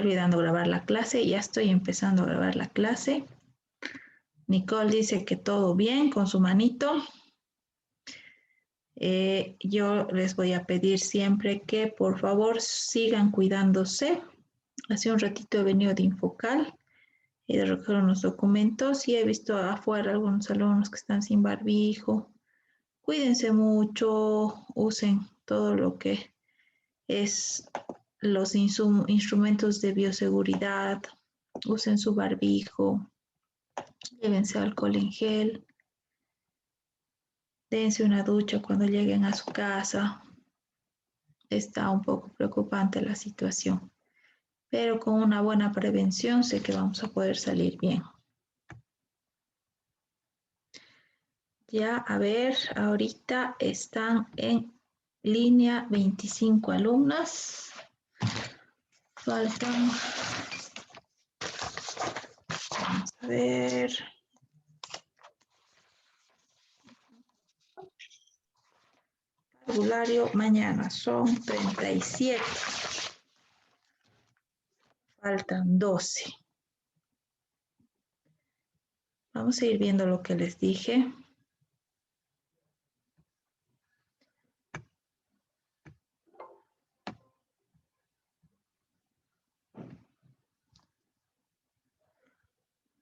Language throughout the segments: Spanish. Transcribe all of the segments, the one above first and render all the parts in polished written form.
olvidando grabar la clase. Ya estoy empezando a grabar la clase. Nicole dice que todo bien con su manito. Yo les voy a pedir siempre que por favor sigan cuidándose. Hace un ratito he venido de Infocal y de recoger unos documentos y he visto afuera algunos alumnos que están sin barbijo. Cuídense mucho, usen todo lo que es los instrumentos de bioseguridad, usen su barbijo, llévense alcohol en gel, dense una ducha cuando lleguen a su casa. Está un poco preocupante la situación, pero con una buena prevención sé que vamos a poder salir bien. Ya, a ver, ahorita están en línea 25 alumnas. Faltan, vamos a ver. Parvulario mañana son 37. Faltan 12. Vamos a ir viendo lo que les dije.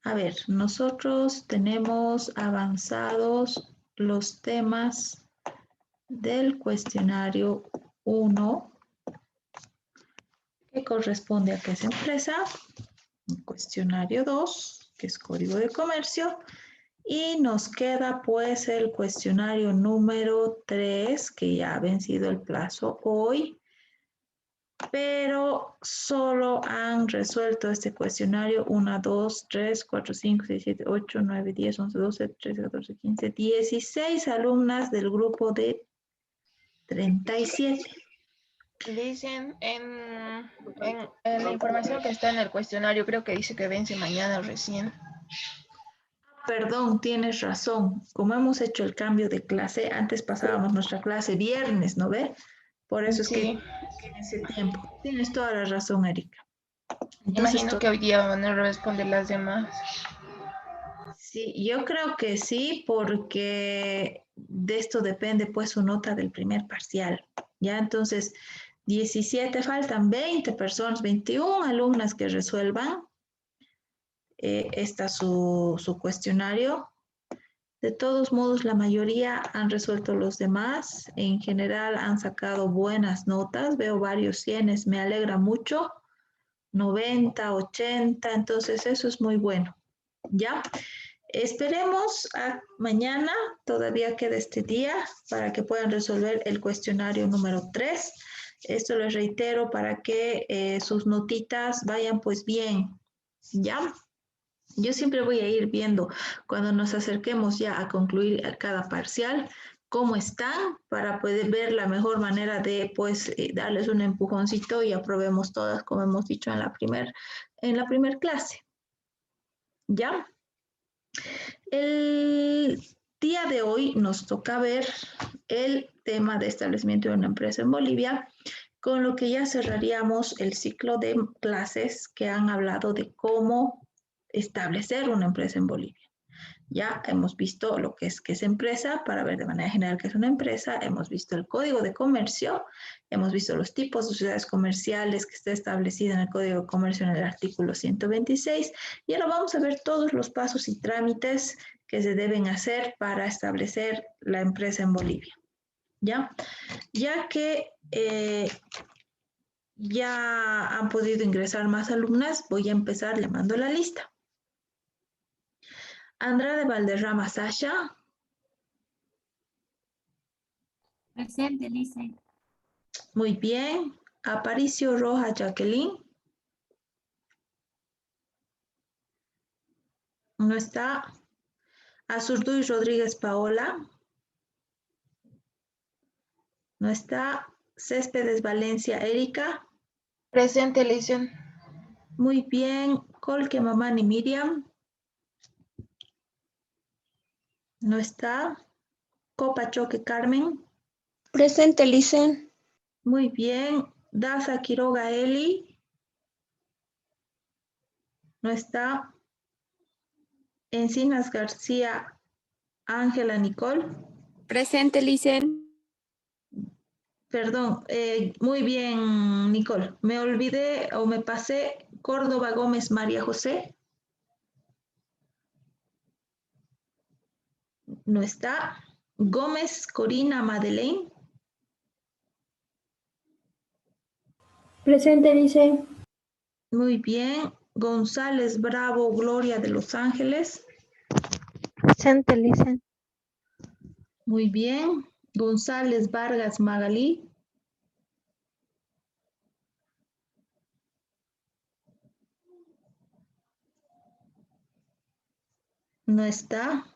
A ver, nosotros tenemos avanzados los temas del cuestionario 1, que corresponde a qué es empresa, el cuestionario 2, que es código de comercio, y nos queda pues el cuestionario número 3, que ya ha vencido el plazo hoy, pero solo han resuelto este cuestionario 1, 2, 3, 4, 5, 6, 7, 8, 9, 10, 11, 12, 13, 14, 15, 16 alumnas del grupo de 37. Dicen en la información que está en el cuestionario, creo que dice que vence mañana recién. Perdón, tienes razón. Como hemos hecho el cambio de clase, antes pasábamos nuestra clase viernes, ¿no ve? Por eso es que Sí, en ese tiempo. Tienes toda la razón, Erika. Entonces, imagino que hoy día van a responder las demás. sí, yo creo que sí, porque de esto depende pues su nota del primer parcial. Ya, entonces, 17 faltan 20 personas, 21 alumnas que resuelvan su cuestionario. De todos modos, la mayoría han resuelto los demás. En general han sacado buenas notas. Veo varios cienes, me alegra mucho. 90, 80, entonces eso es muy bueno. ¿Ya? Esperemos a mañana, todavía queda este día, para que puedan resolver el cuestionario número 3. Esto les reitero para que sus notitas vayan pues bien. ¿Ya? Yo siempre voy a ir viendo cuando nos acerquemos ya a concluir cada parcial cómo están para poder ver la mejor manera de pues darles un empujoncito y aprobemos todas como hemos dicho en la primer clase. ¿Ya? El día de hoy nos toca ver el tema de establecimiento de una empresa en Bolivia, con lo que ya cerraríamos el ciclo de clases que han hablado de cómo establecer una empresa en Bolivia. Ya hemos visto lo que es empresa, para ver de manera general qué es una empresa, hemos visto el código de comercio, hemos visto los tipos de sociedades comerciales que está establecido en el código de comercio en el artículo 126, y ahora vamos a ver todos los pasos y trámites que se deben hacer para establecer la empresa en Bolivia. Ya que ya han podido ingresar más alumnas, voy a empezar llamando la lista. Andrade Valderrama Sasha. Presente, dice. Muy bien. Aparicio Roja Jacqueline. No está. Azurduy Rodríguez Paola. No está. Céspedes Valencia Erika. Presente, Lisión. Muy bien. Colque Mamani Miriam. No está. Copa Choque Carmen. Presente, Licen. Muy bien. Daza Quiroga Eli. No está. Encinas García Ángela Nicole. Presente, Licen. Perdón, muy bien, Nicole. Me olvidé o me pasé Córdoba Gómez María José. No está. Gómez Corina Madeleine. Presente, dice. Muy bien. González Bravo Gloria de Los Ángeles. Presente, dice. Muy bien. González Vargas Magalí. No está.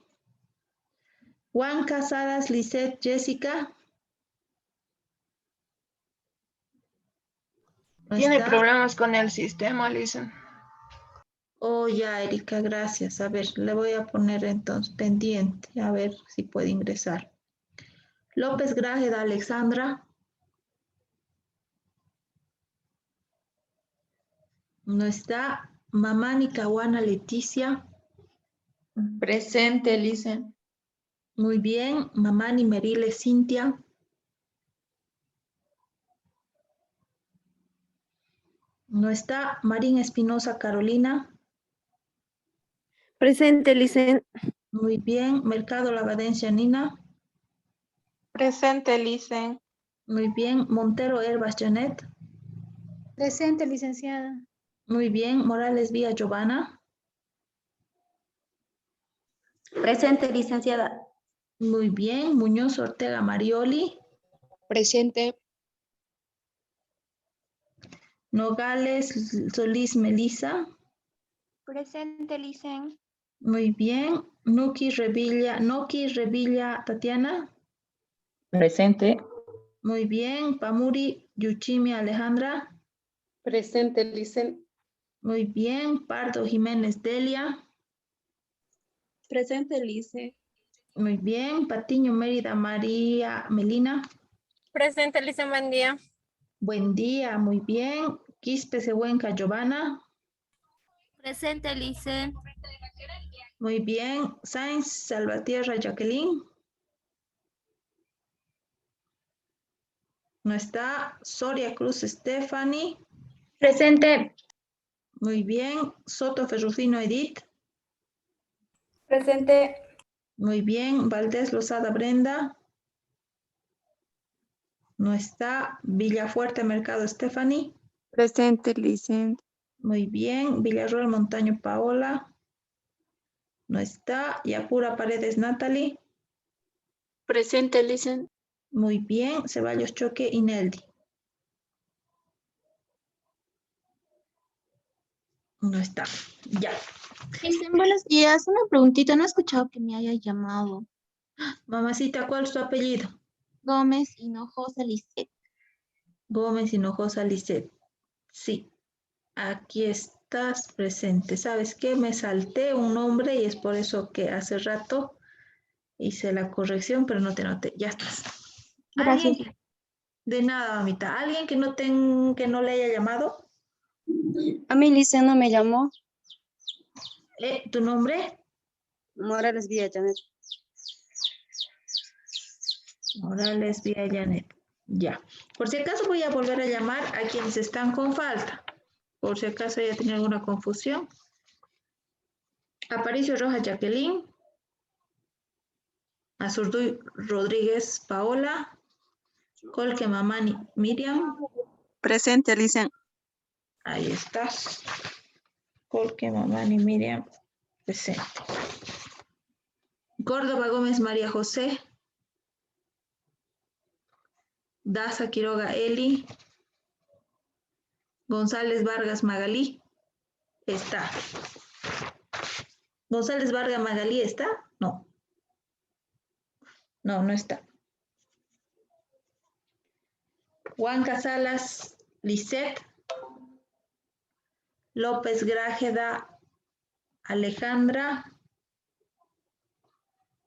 Juan Casadas Lisette Jessica. No Tiene está. problemas con el sistema, dicen. Oh, ya, Erika, gracias. A ver, le voy a poner entonces pendiente, a ver si puede ingresar. López Grájeda Alexandra. No está. Mamani Caguana Leticia. Presente, Licen. Muy bien. Mamani Merile Cintia. No está. Marín Espinosa Carolina. Presente, Licen. Muy bien. Mercado Lavadencia Nina. Presente, Licen. Muy bien. Montero Herbas Janet. Presente, licenciada. Muy bien. Morales Vía Giovanna. Presente, licenciada. Muy bien. Muñoz Ortega Marioli. Presente. Nogales Solís Melisa. Presente, licen. Muy bien. Noki Revilla Tatiana. Presente. Muy bien. Pamuri Yuchimi Alejandra. Presente, Licen. Muy bien. Pardo Jiménez Delia. Presente, Licen. Muy bien. Patiño Mérida María Melina. Presente, Licen, buen día. Buen día. Muy bien. Quispe Sehuenca Giovanna. Presente, Licen. Muy bien. Sainz Salvatierra Jacqueline. No está. Soria Cruz Stephanie. Presente. Muy bien. Soto Ferrufino Edith. Presente. Muy bien. Valdés Lozada Brenda. No está. Villafuerte Mercado Stephanie. Presente, Licen. Muy bien. Villarroel Montaño Paola. No está. Yapura Paredes Natalie. Presente, Licen. Muy bien. Ceballos Choque Ineldi. No está. Ya. Buenos días, una preguntita, no he escuchado que me haya llamado. Mamacita, ¿cuál es tu apellido? Gómez Hinojosa Lisset. Gómez Hinojosa Lisset. Sí. Aquí estás presente. ¿Sabes qué? Me salté un nombre y es por eso que hace rato hice la corrección, pero no te noté. Ya estás. Gracias. ¿Alguien? De nada, mamita. ¿Alguien que no le haya llamado? A mí Lice no me llamó. ¿Tu nombre? Morales Villa Janet. Morales Vía Janet. Ya. Por si acaso voy a volver a llamar a quienes están con falta. Por si acaso haya tenido alguna confusión. Aparicio Rojas Jacqueline. Azurduy Rodríguez Paola. Colque Mamani Miriam. Presente, Licen. Ahí estás. Colque Mamani Miriam. Presente. Córdoba Gómez María José. Daza Quiroga Eli. González Vargas Magalí. Está. González Vargas Magalí está. No. No, no está. Juan Casalas Lisette. López Grájeda Alejandra.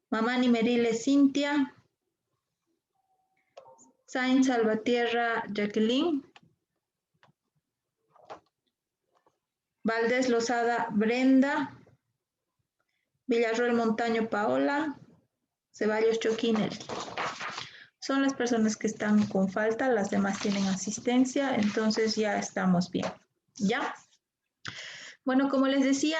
Mamani Merile Cintia. Sainz Salvatierra Jacqueline. Valdés Lozada Brenda, Villarroel Montaño Paola, Ceballos Choquinel. Son las personas que están con falta, las demás tienen asistencia, entonces ya estamos bien. ¿Ya? Bueno, como les decía,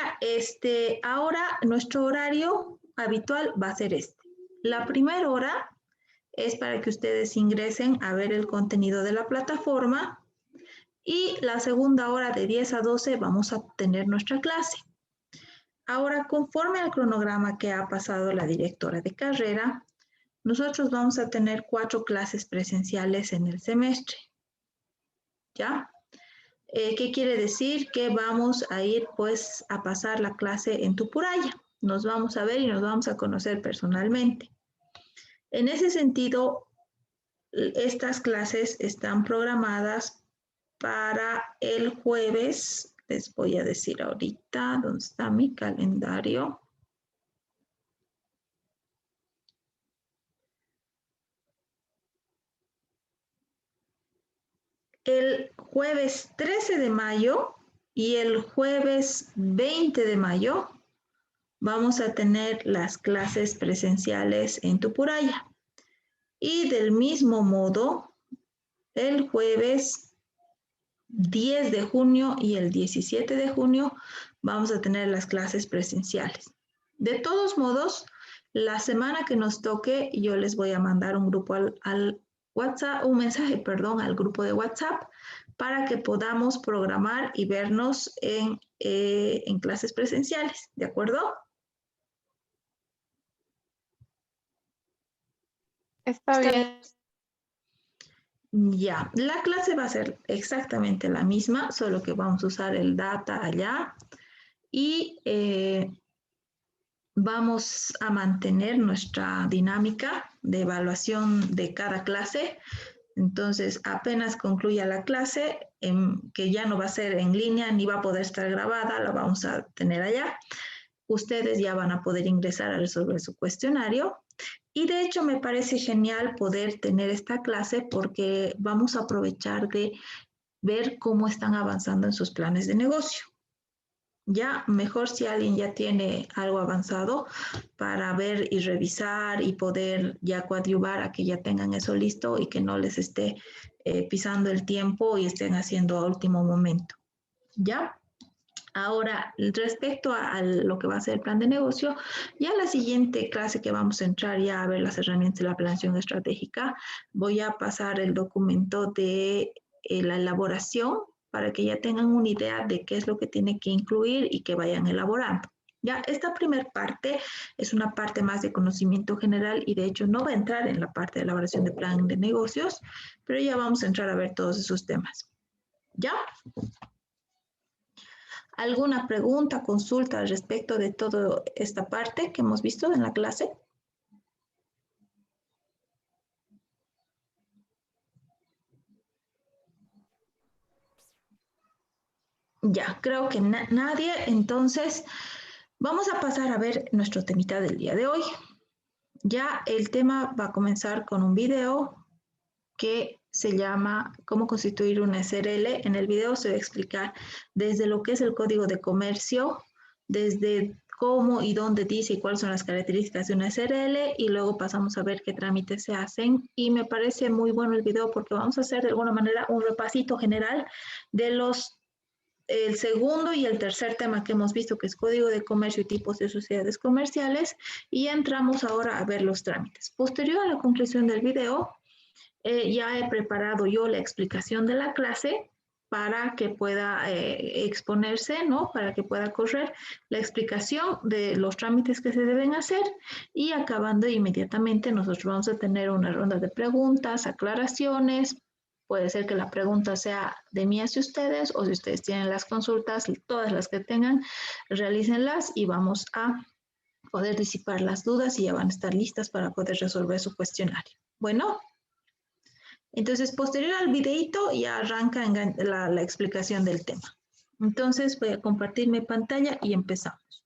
ahora nuestro horario habitual va a ser este. La primera hora es para que ustedes ingresen a ver el contenido de la plataforma y la segunda hora de 10 a 12 vamos a tener nuestra clase. Ahora, conforme al cronograma que ha pasado la directora de carrera, nosotros vamos a tener 4 clases presenciales en el semestre. ¿Ya? ¿Qué quiere decir? Que vamos a ir pues a pasar la clase en Tupuraya. Nos vamos a ver y nos vamos a conocer personalmente. En ese sentido, estas clases están programadas para el jueves. Les voy a decir ahorita dónde está mi calendario. El jueves 13 de mayo y el jueves 20 de mayo vamos a tener las clases presenciales en Tupuraya. Y del mismo modo, el jueves 10 de junio y el 17 de junio vamos a tener las clases presenciales. De todos modos, la semana que nos toque, yo les voy a mandar un grupo al WhatsApp, un mensaje, perdón, al grupo de WhatsApp para que podamos programar y vernos en clases presenciales, ¿de acuerdo? Está bien. Ya, la clase va a ser exactamente la misma, solo que vamos a usar el data allá y vamos a mantener nuestra dinámica de evaluación de cada clase. Entonces, apenas concluya la clase, que ya no va a ser en línea ni va a poder estar grabada, la vamos a tener allá. Ustedes ya van a poder ingresar a resolver su cuestionario. Y de hecho me parece genial poder tener esta clase porque vamos a aprovechar de ver cómo están avanzando en sus planes de negocio. Ya mejor si alguien ya tiene algo avanzado para ver y revisar y poder ya coadyuvar a que ya tengan eso listo y que no les esté pisando el tiempo y estén haciendo a último momento. ¿Ya? Ahora, respecto a lo que va a ser el plan de negocio, ya la siguiente clase que vamos a entrar ya a ver las herramientas de la planeación estratégica, voy a pasar el documento de la elaboración para que ya tengan una idea de qué es lo que tiene que incluir y que vayan elaborando. Ya, esta primera parte es una parte más de conocimiento general y de hecho no va a entrar en la parte de elaboración de plan de negocios, pero ya vamos a entrar a ver todos esos temas. ¿Ya? ¿Alguna pregunta, consulta respecto de toda esta parte que hemos visto en la clase? Ya, creo que nadie. Entonces, vamos a pasar a ver nuestro temita del día de hoy. Ya el tema va a comenzar con un video que se llama ¿Cómo constituir una SRL? En el video se va a explicar desde lo que es el código de comercio, desde cómo y dónde dice y cuáles son las características de una SRL y luego pasamos a ver qué trámites se hacen y me parece muy bueno el video porque vamos a hacer de alguna manera un repasito general de el segundo y el tercer tema que hemos visto, que es código de comercio y tipos de sociedades comerciales, y entramos ahora a ver los trámites. Posterior a la conclusión del video, ya he preparado yo la explicación de la clase para que pueda exponerse, ¿no? Para que pueda correr la explicación de los trámites que se deben hacer y acabando inmediatamente nosotros vamos a tener una ronda de preguntas, aclaraciones. Puede ser que la pregunta sea de mí hacia ustedes o si ustedes tienen las consultas, todas las que tengan, realícenlas y vamos a poder disipar las dudas y ya van a estar listas para poder resolver su cuestionario. Bueno. Entonces, posterior al videito ya arranca la explicación del tema. Entonces, voy a compartir mi pantalla y empezamos.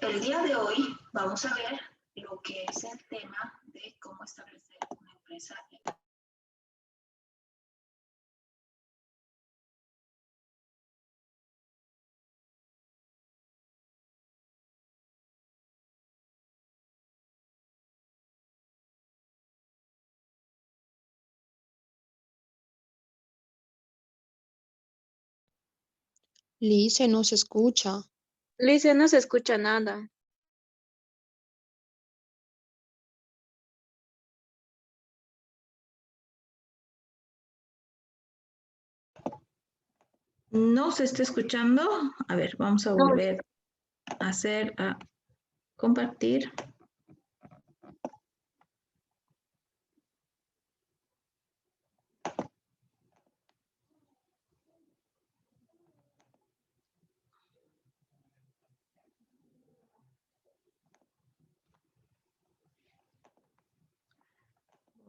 el día de hoy vamos a ver lo que es el tema de cómo establecer una empresa. Lice, no se escucha. Lice, no se escucha nada. ¿No se está escuchando? A ver, vamos a No. volver a compartir.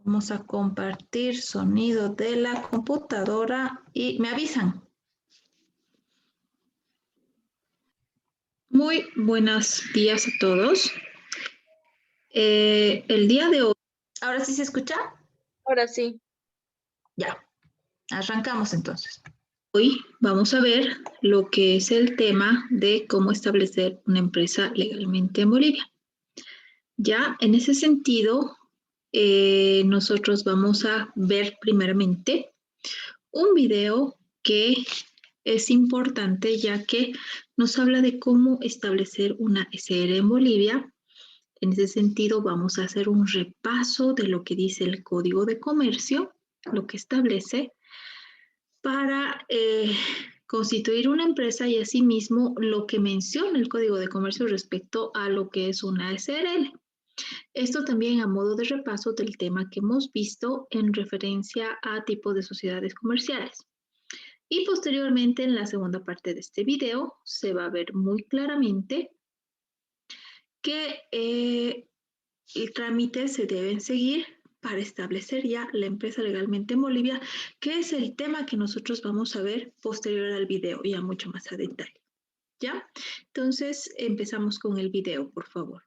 Vamos a compartir sonido de la computadora y me avisan. Muy buenos días a todos. El día de hoy, ¿ahora sí se escucha? Ahora sí. Ya, arrancamos entonces. Hoy vamos a ver lo que es el tema de cómo establecer una empresa legalmente en Bolivia. Ya en ese sentido, nosotros vamos a ver primeramente un video que es importante ya que nos habla de cómo establecer una SR en Bolivia. En ese sentido, vamos a hacer un repaso de lo que dice el Código de Comercio, lo que establece para constituir una empresa y asimismo lo que menciona el Código de Comercio respecto a lo que es una SRL. Esto también a modo de repaso del tema que hemos visto en referencia a tipos de sociedades comerciales. Y posteriormente en la segunda parte de este video se va a ver muy claramente que el trámite se deben seguir para establecer ya la empresa legalmente en Bolivia, que es el tema que nosotros vamos a ver posterior al video, ya mucho más a detalle. ¿Ya? Entonces empezamos con el video, por favor.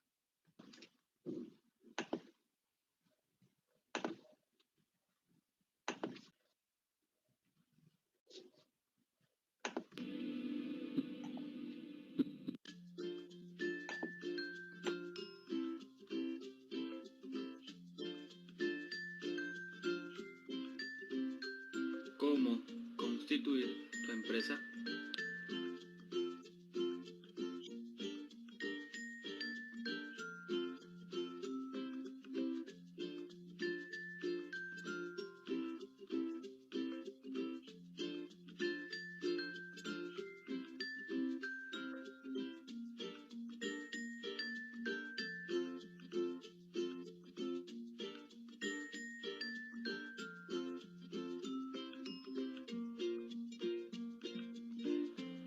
¿Cómo constituir tu empresa?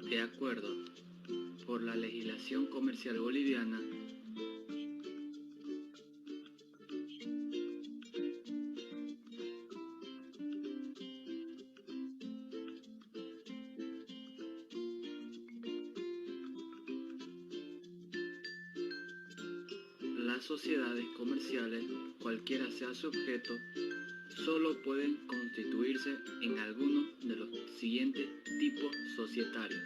De acuerdo, por la legislación comercial boliviana, las sociedades comerciales, cualquiera sea su objeto, solo pueden constituirse en alguno de los siguientes tipos societarios.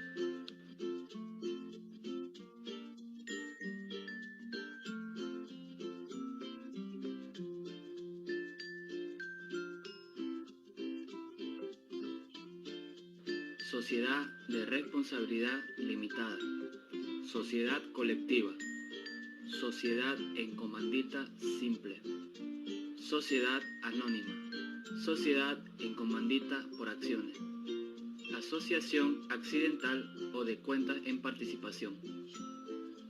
Sociedad de responsabilidad limitada, sociedad colectiva, sociedad en comandita simple, sociedad anónima, sociedad en comandita por acciones, asociación accidental o de cuentas en participación,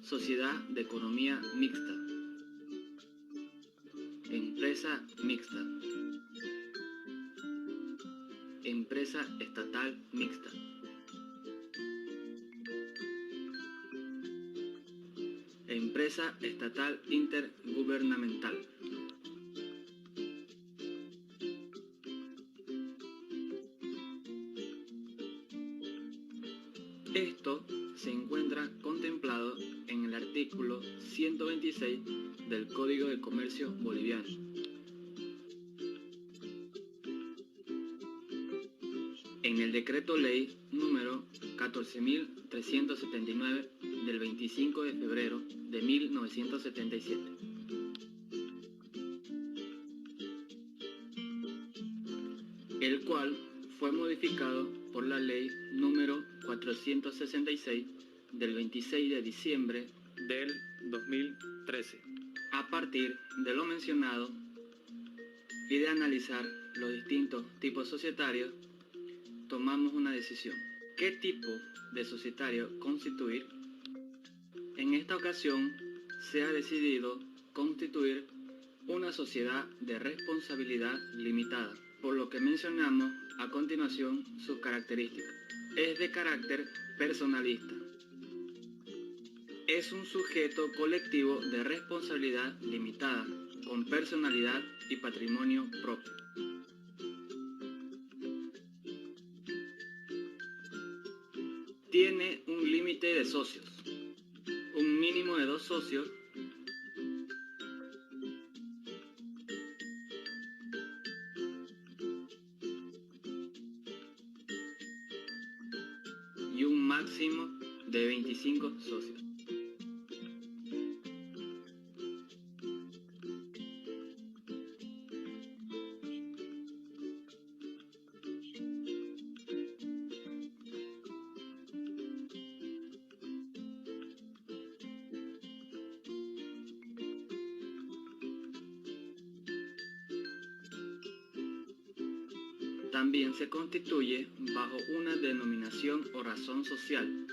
sociedad de economía mixta, empresa mixta, empresa estatal mixta, empresa estatal intergubernamental, Esto se encuentra contemplado en el artículo 126 del Código de Comercio Boliviano. En el Decreto Ley número 14.379 del 25 de febrero de 1977. El cual fue modificado por la Ley número 466 del 26 de diciembre del 2013. A partir de lo mencionado y de analizar los distintos tipos societarios, tomamos una decisión. ¿Qué tipo de societario constituir? En esta ocasión se ha decidido constituir una sociedad de responsabilidad limitada, por lo que mencionamos a continuación sus características. Es de carácter personalista. Es un sujeto colectivo de responsabilidad limitada, con personalidad y patrimonio propio. Tiene un límite de socios, un mínimo de 2 socios, y un máximo de 25 socios. También se constituye bajo una denominación o razón social.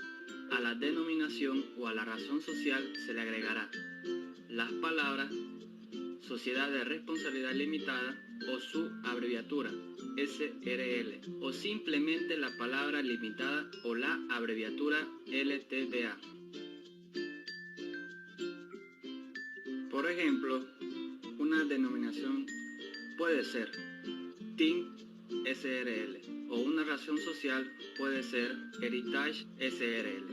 A la denominación o a la razón social se le agregará las palabras Sociedad de Responsabilidad Limitada o su abreviatura SRL, o simplemente la palabra limitada o la abreviatura LTDA. Por ejemplo, una denominación puede ser TIN SRL o una razón social puede ser Heritage SRL.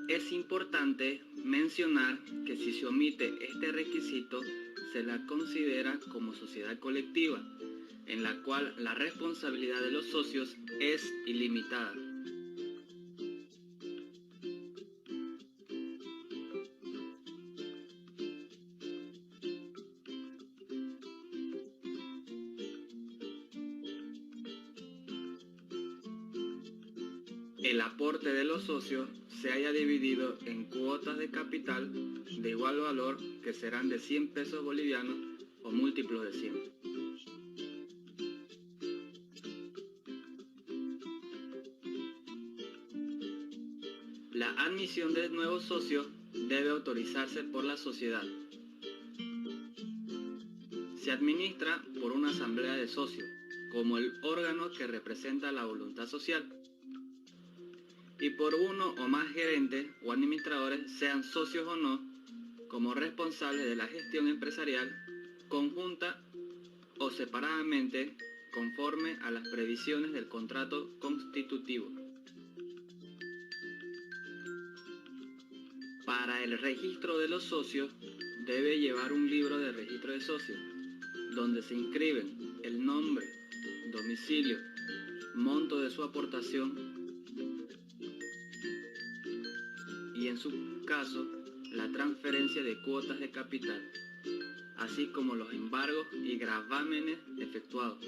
Es importante mencionar que si se omite este requisito, se la considera como sociedad colectiva, en la cual la responsabilidad de los socios es ilimitada. El aporte de los socios se haya dividido en cuotas de capital de igual valor que serán de 100 pesos bolivianos o múltiplos de 100. La admisión de nuevos socios debe autorizarse por la sociedad. Se administra por una asamblea de socios, como el órgano que representa la voluntad social, y por uno o más gerentes o administradores, sean socios o no, como responsables de la gestión empresarial, conjunta o separadamente, conforme a las previsiones del contrato constitutivo. Para el registro de los socios, debe llevar un libro de registro de socios, donde se inscriben el nombre, domicilio, monto de su aportación, y en su caso, la transferencia de cuotas de capital, así como los embargos y gravámenes efectuados.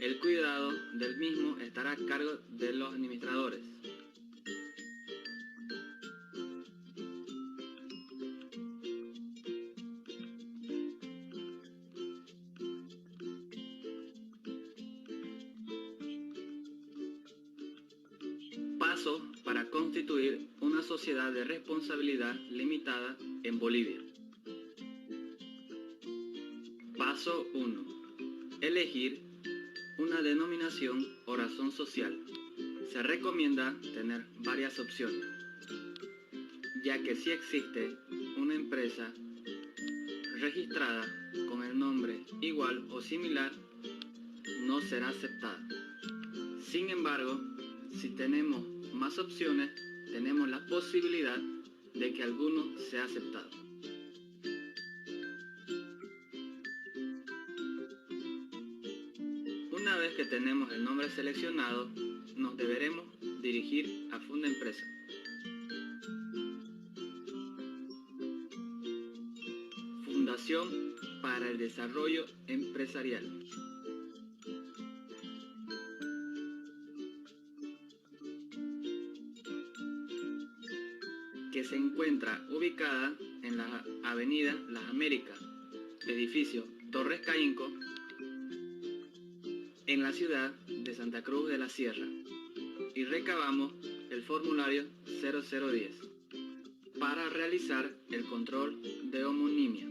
El cuidado del mismo estará a cargo de los administradores. Paso para constituir una sociedad de responsabilidad limitada en Bolivia. Paso 1. Elegir una denominación o razón social. Se recomienda tener varias opciones, ya que si existe una empresa registrada con nombre igual o similar no será aceptada. Sin embargo, si tenemos más opciones, tenemos la posibilidad de que alguno sea aceptado. Una vez que tenemos el nombre seleccionado, nos deberemos dirigir a Funda Empresa. Fundación para el Desarrollo Empresarial. Que se encuentra ubicada en la avenida Las Américas, edificio Torres Caínco, en la ciudad de Santa Cruz de la Sierra, y recabamos el formulario 0010 para realizar el control de homonimia,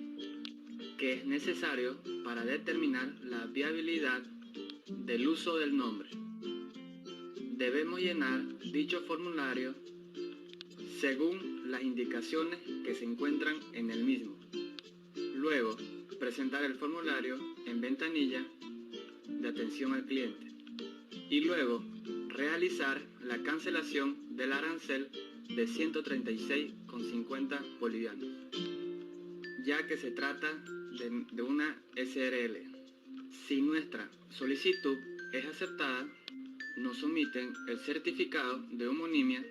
que es necesario para determinar la viabilidad del uso del nombre. Debemos llenar dicho formulario según las indicaciones que se encuentran en el mismo. Luego, presentar el formulario en ventanilla de atención al cliente y luego realizar la cancelación del arancel de 136,50 bolivianos, ya que se trata de una SRL. Si nuestra solicitud es aceptada, nos someten el certificado de homonimia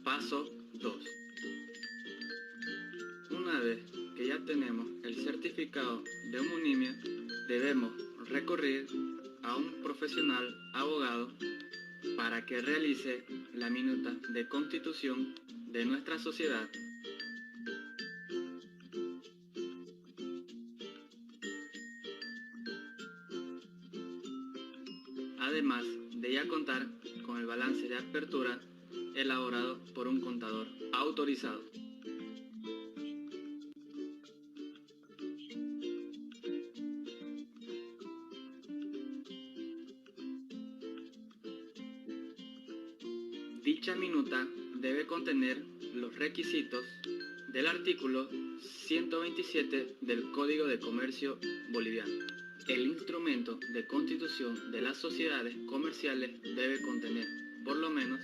Paso 2. Una vez que ya tenemos el certificado de homonimia, debemos recurrir a un profesional abogado para que realice la minuta de constitución de nuestra sociedad. Además de ya contar con el balance de apertura elaborado por un contador autorizado. Dicha minuta debe contener los requisitos del artículo 127 del Código de Comercio Boliviano. El instrumento de constitución de las sociedades comerciales debe contener, por lo menos,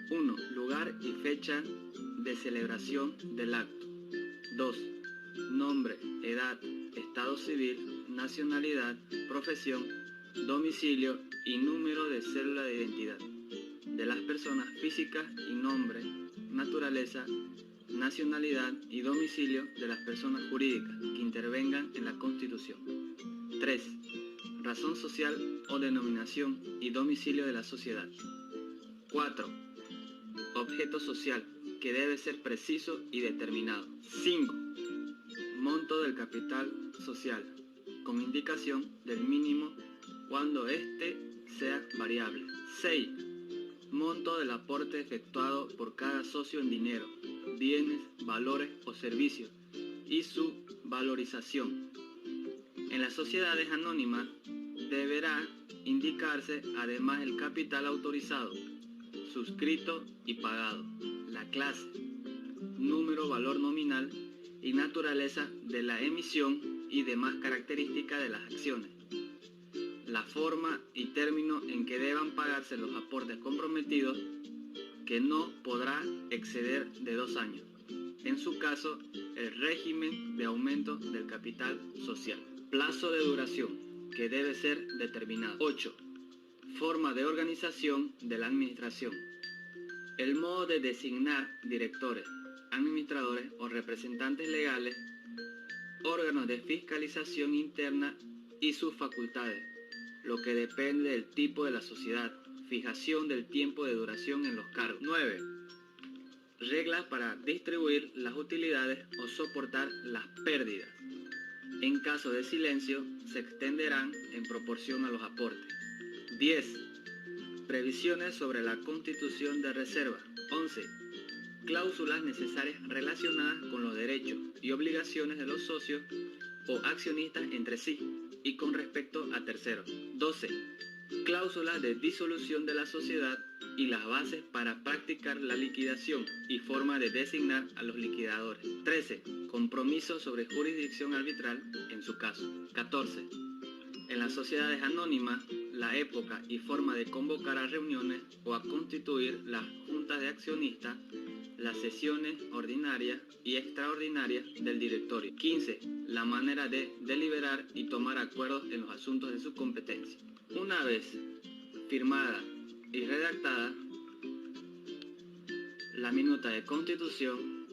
1. Lugar y fecha de celebración del acto. 2. Nombre, edad, estado civil, nacionalidad, profesión, domicilio y número de cédula de identidad de las personas físicas y nombre, naturaleza, nacionalidad y domicilio de las personas jurídicas que intervengan en la Constitución. 3. Razón social o denominación y domicilio de la sociedad. 4. Objeto social, que debe ser preciso y determinado. 5. Monto del capital social, con indicación del mínimo cuando éste sea variable. 6. Monto del aporte efectuado por cada socio en dinero, bienes, valores o servicios y su valorización. En las sociedades anónimas deberá indicarse además el capital autorizado, suscrito y pagado, la clase, número, valor nominal y naturaleza de la emisión y demás características de las acciones, la forma y término en que deban pagarse los aportes comprometidos, que no podrá exceder de 2 años. En su caso, el régimen de aumento del capital social. Plazo de duración, que debe ser determinado. 8. Forma de organización de la administración. El modo de designar directores, administradores o representantes legales, órganos de fiscalización interna y sus facultades, lo que depende del tipo de la sociedad. Fijación del tiempo de duración en los cargos. 9. Reglas para distribuir las utilidades o soportar las pérdidas. En caso de silencio, se extenderán en proporción a los aportes. 10. Previsiones sobre la constitución de reserva. 11. cláusulas necesarias relacionadas con los derechos y obligaciones de los socios o accionistas entre sí y con respecto a terceros. 12. Cláusulas de disolución de la sociedad y las bases para practicar la liquidación y forma de designar a los liquidadores. 13. Compromiso sobre jurisdicción arbitral en su caso. 14. En las sociedades anónimas, la época y forma de convocar a reuniones o a constituir las juntas de accionistas, las sesiones ordinarias y extraordinarias del directorio. 15. La manera de deliberar y tomar acuerdos en los asuntos de su competencia. Una vez firmada y redactada la minuta de constitución,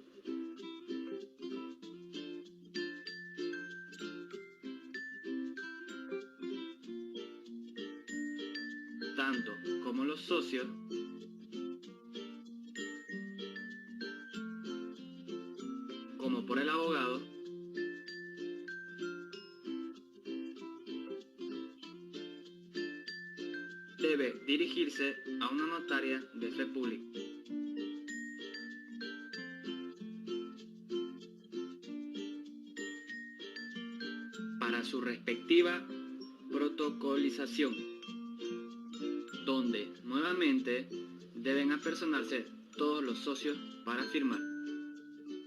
tanto como los socios como por el abogado debe dirigirse a una notaria de fe pública. Para su respectiva protocolización, donde nuevamente deben apersonarse todos los socios para firmar.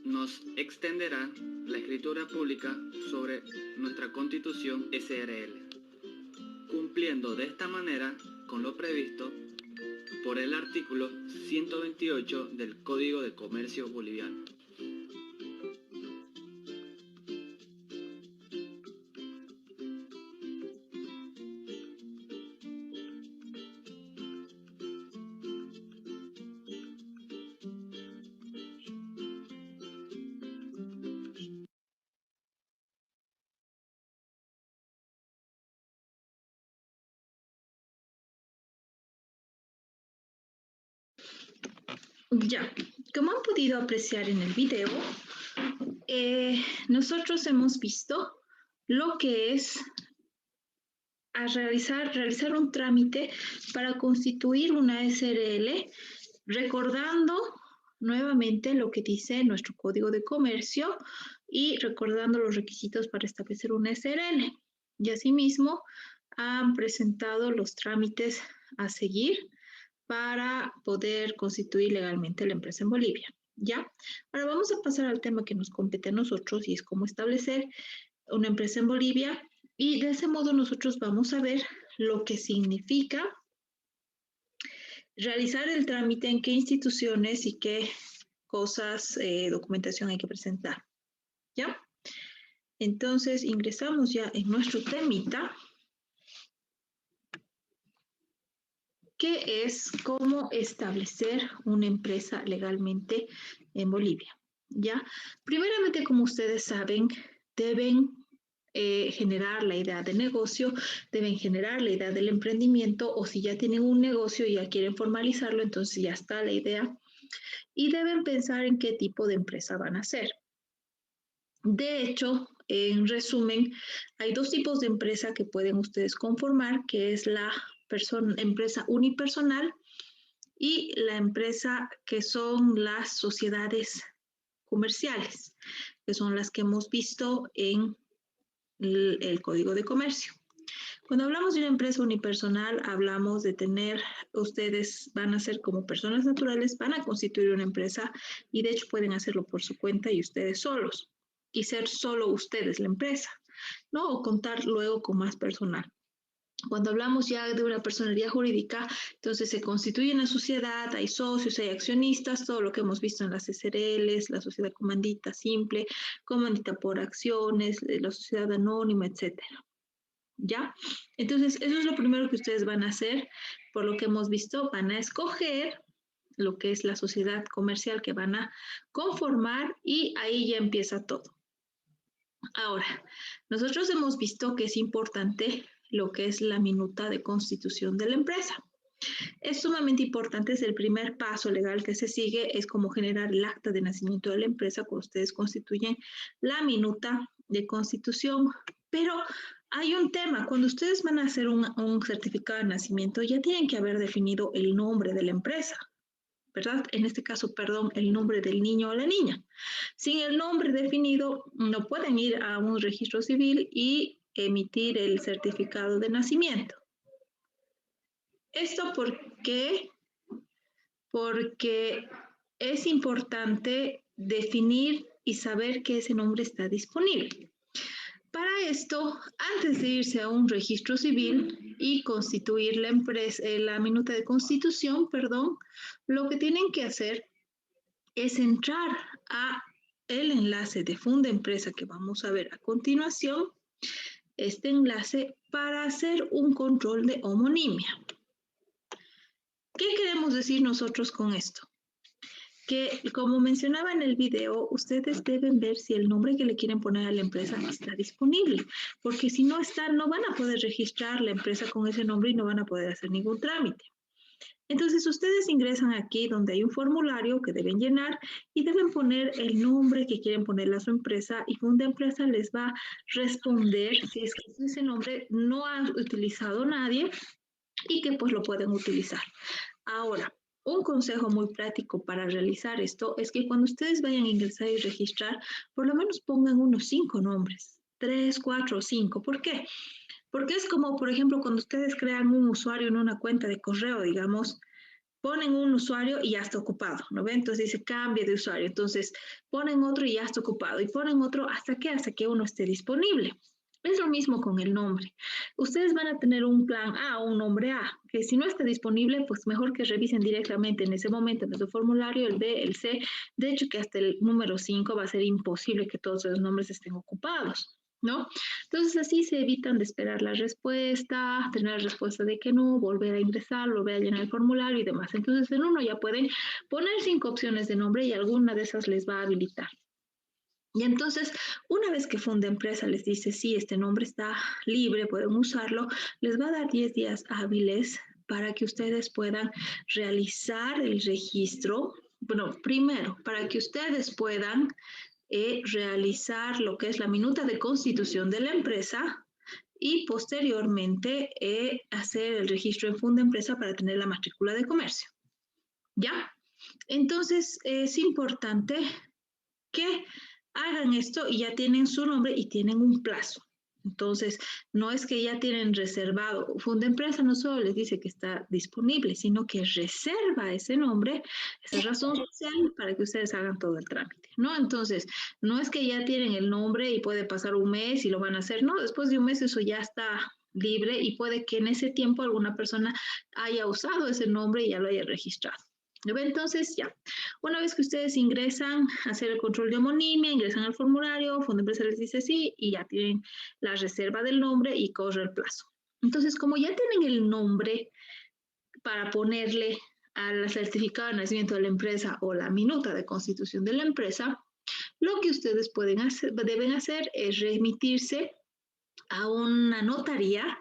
Nos extenderá la escritura pública sobre nuestra Constitución SRL, cumpliendo de esta manera con lo previsto por el artículo 128 del Código de Comercio Boliviano. Ya, como han podido apreciar en el video, nosotros hemos visto lo que es realizar un trámite para constituir una SRL, recordando nuevamente lo que dice nuestro Código de Comercio y recordando los requisitos para establecer una SRL. Y asimismo han presentado los trámites a seguir para poder constituir legalmente la empresa en Bolivia, ¿ya? Ahora vamos a pasar al tema que nos compete a nosotros y es cómo establecer una empresa en Bolivia, y de ese modo nosotros vamos a ver lo que significa realizar el trámite, en qué instituciones y qué cosas, documentación hay que presentar, ¿ya? Entonces ingresamos ya en nuestro temita, que es cómo establecer una empresa legalmente en Bolivia, ¿ya? Primeramente, como ustedes saben, deben generar la idea de negocio, deben generar la idea del emprendimiento, o si ya tienen un negocio y ya quieren formalizarlo, entonces ya está la idea, y deben pensar en qué tipo de empresa van a hacer. De hecho, en resumen, hay dos tipos de empresa que pueden ustedes conformar, que es la empresa unipersonal y la empresa que son las sociedades comerciales, que son las que hemos visto en el Código de Comercio. Cuando hablamos de una empresa unipersonal, hablamos de tener, ustedes van a ser como personas naturales, van a constituir una empresa y de hecho pueden hacerlo por su cuenta y ustedes solos, y ser solo ustedes la empresa, ¿no? O contar luego con más personal. Cuando hablamos ya de una personería jurídica, entonces se constituye una sociedad, hay socios, hay accionistas, todo lo que hemos visto en las SRLs, la sociedad comandita simple, comandita por acciones, la sociedad anónima, etcétera. ¿Ya? Entonces, eso es lo primero que ustedes van a hacer, por lo que hemos visto, van a escoger lo que es la sociedad comercial que van a conformar y ahí ya empieza todo. Ahora, nosotros hemos visto que es importante lo que es la minuta de constitución de la empresa. Es sumamente importante, es el primer paso legal que se sigue, es como generar el acta de nacimiento de la empresa cuando ustedes constituyen la minuta de constitución. Pero hay un tema, cuando ustedes van a hacer un certificado de nacimiento, ya tienen que haber definido el nombre de la empresa. ¿verdad? En este caso, perdón, el nombre del niño o la niña. Sin el nombre definido, no pueden ir a un registro civil y emitir el certificado de nacimiento. ¿Esto por qué? Porque es importante definir y saber que ese nombre está disponible. Para esto, antes de irse a un registro civil y constituir la empresa, la minuta de constitución, perdón, lo que tienen que hacer es entrar a el enlace de Funda Empresa que vamos a ver a continuación, este enlace para hacer un control de homonimia. ¿Qué queremos decir nosotros con esto? Que, como mencionaba en el video, ustedes deben ver si el nombre que le quieren poner a la empresa está disponible, porque si no está, no van a poder registrar la empresa con ese nombre y no van a poder hacer ningún trámite. Entonces, ustedes ingresan aquí donde hay un formulario que deben llenar y deben poner el nombre que quieren ponerle a su empresa y Funda Empresa les va a responder si es que ese nombre no ha utilizado nadie y que pues lo pueden utilizar. Ahora, un consejo muy práctico para realizar esto es que cuando ustedes vayan a ingresar y registrar, por lo menos pongan unos 5 nombres, 3, 4 o 5. ¿Por qué? Porque es como, por ejemplo, cuando ustedes crean un usuario en una cuenta de correo, digamos, ponen un usuario y ya está ocupado, ¿no ven? Entonces dice cambie de usuario, entonces ponen otro y ya está ocupado, y ponen otro hasta que uno esté disponible. Es lo mismo con el nombre. Ustedes van a tener un plan A o un nombre A, que si no está disponible, pues mejor que revisen directamente en ese momento en su formulario, el B, el C. De hecho, que hasta el número 5 va a ser imposible que todos esos nombres estén ocupados, ¿no? Entonces, así se evitan de esperar la respuesta, tener la respuesta de que no, volver a ingresar, volver a llenar el formulario y demás. Entonces, en uno ya pueden poner 5 opciones de nombre y alguna de esas les va a habilitar. Y entonces, una vez que Funda Empresa les dice, sí, este nombre está libre, pueden usarlo, les va a dar 10 días hábiles para que ustedes puedan realizar el registro. Bueno, primero, para que ustedes puedan realizar lo que es la minuta de constitución de la empresa y posteriormente hacer el registro en Funda Empresa para tener la matrícula de comercio. ¿Ya? Entonces, es importante que hagan esto y ya tienen su nombre y tienen un plazo. Entonces, no es que ya tienen reservado. Funda Empresa no solo les dice que está disponible, sino que reserva ese nombre, esa razón social para que ustedes hagan todo el trámite, ¿no? Entonces, no es que ya tienen el nombre y puede pasar un mes y lo van a hacer, no, después de un mes eso ya está libre y puede que en ese tiempo alguna persona haya usado ese nombre y ya lo haya registrado. Entonces, ya, una vez que ustedes ingresan a hacer el control de homonimia, ingresan al formulario, Funda Empresa les dice sí y ya tienen la reserva del nombre y corre el plazo. Entonces, como ya tienen el nombre para ponerle al certificado de nacimiento de la empresa o la minuta de constitución de la empresa, lo que ustedes deben hacer es remitirse a una notaría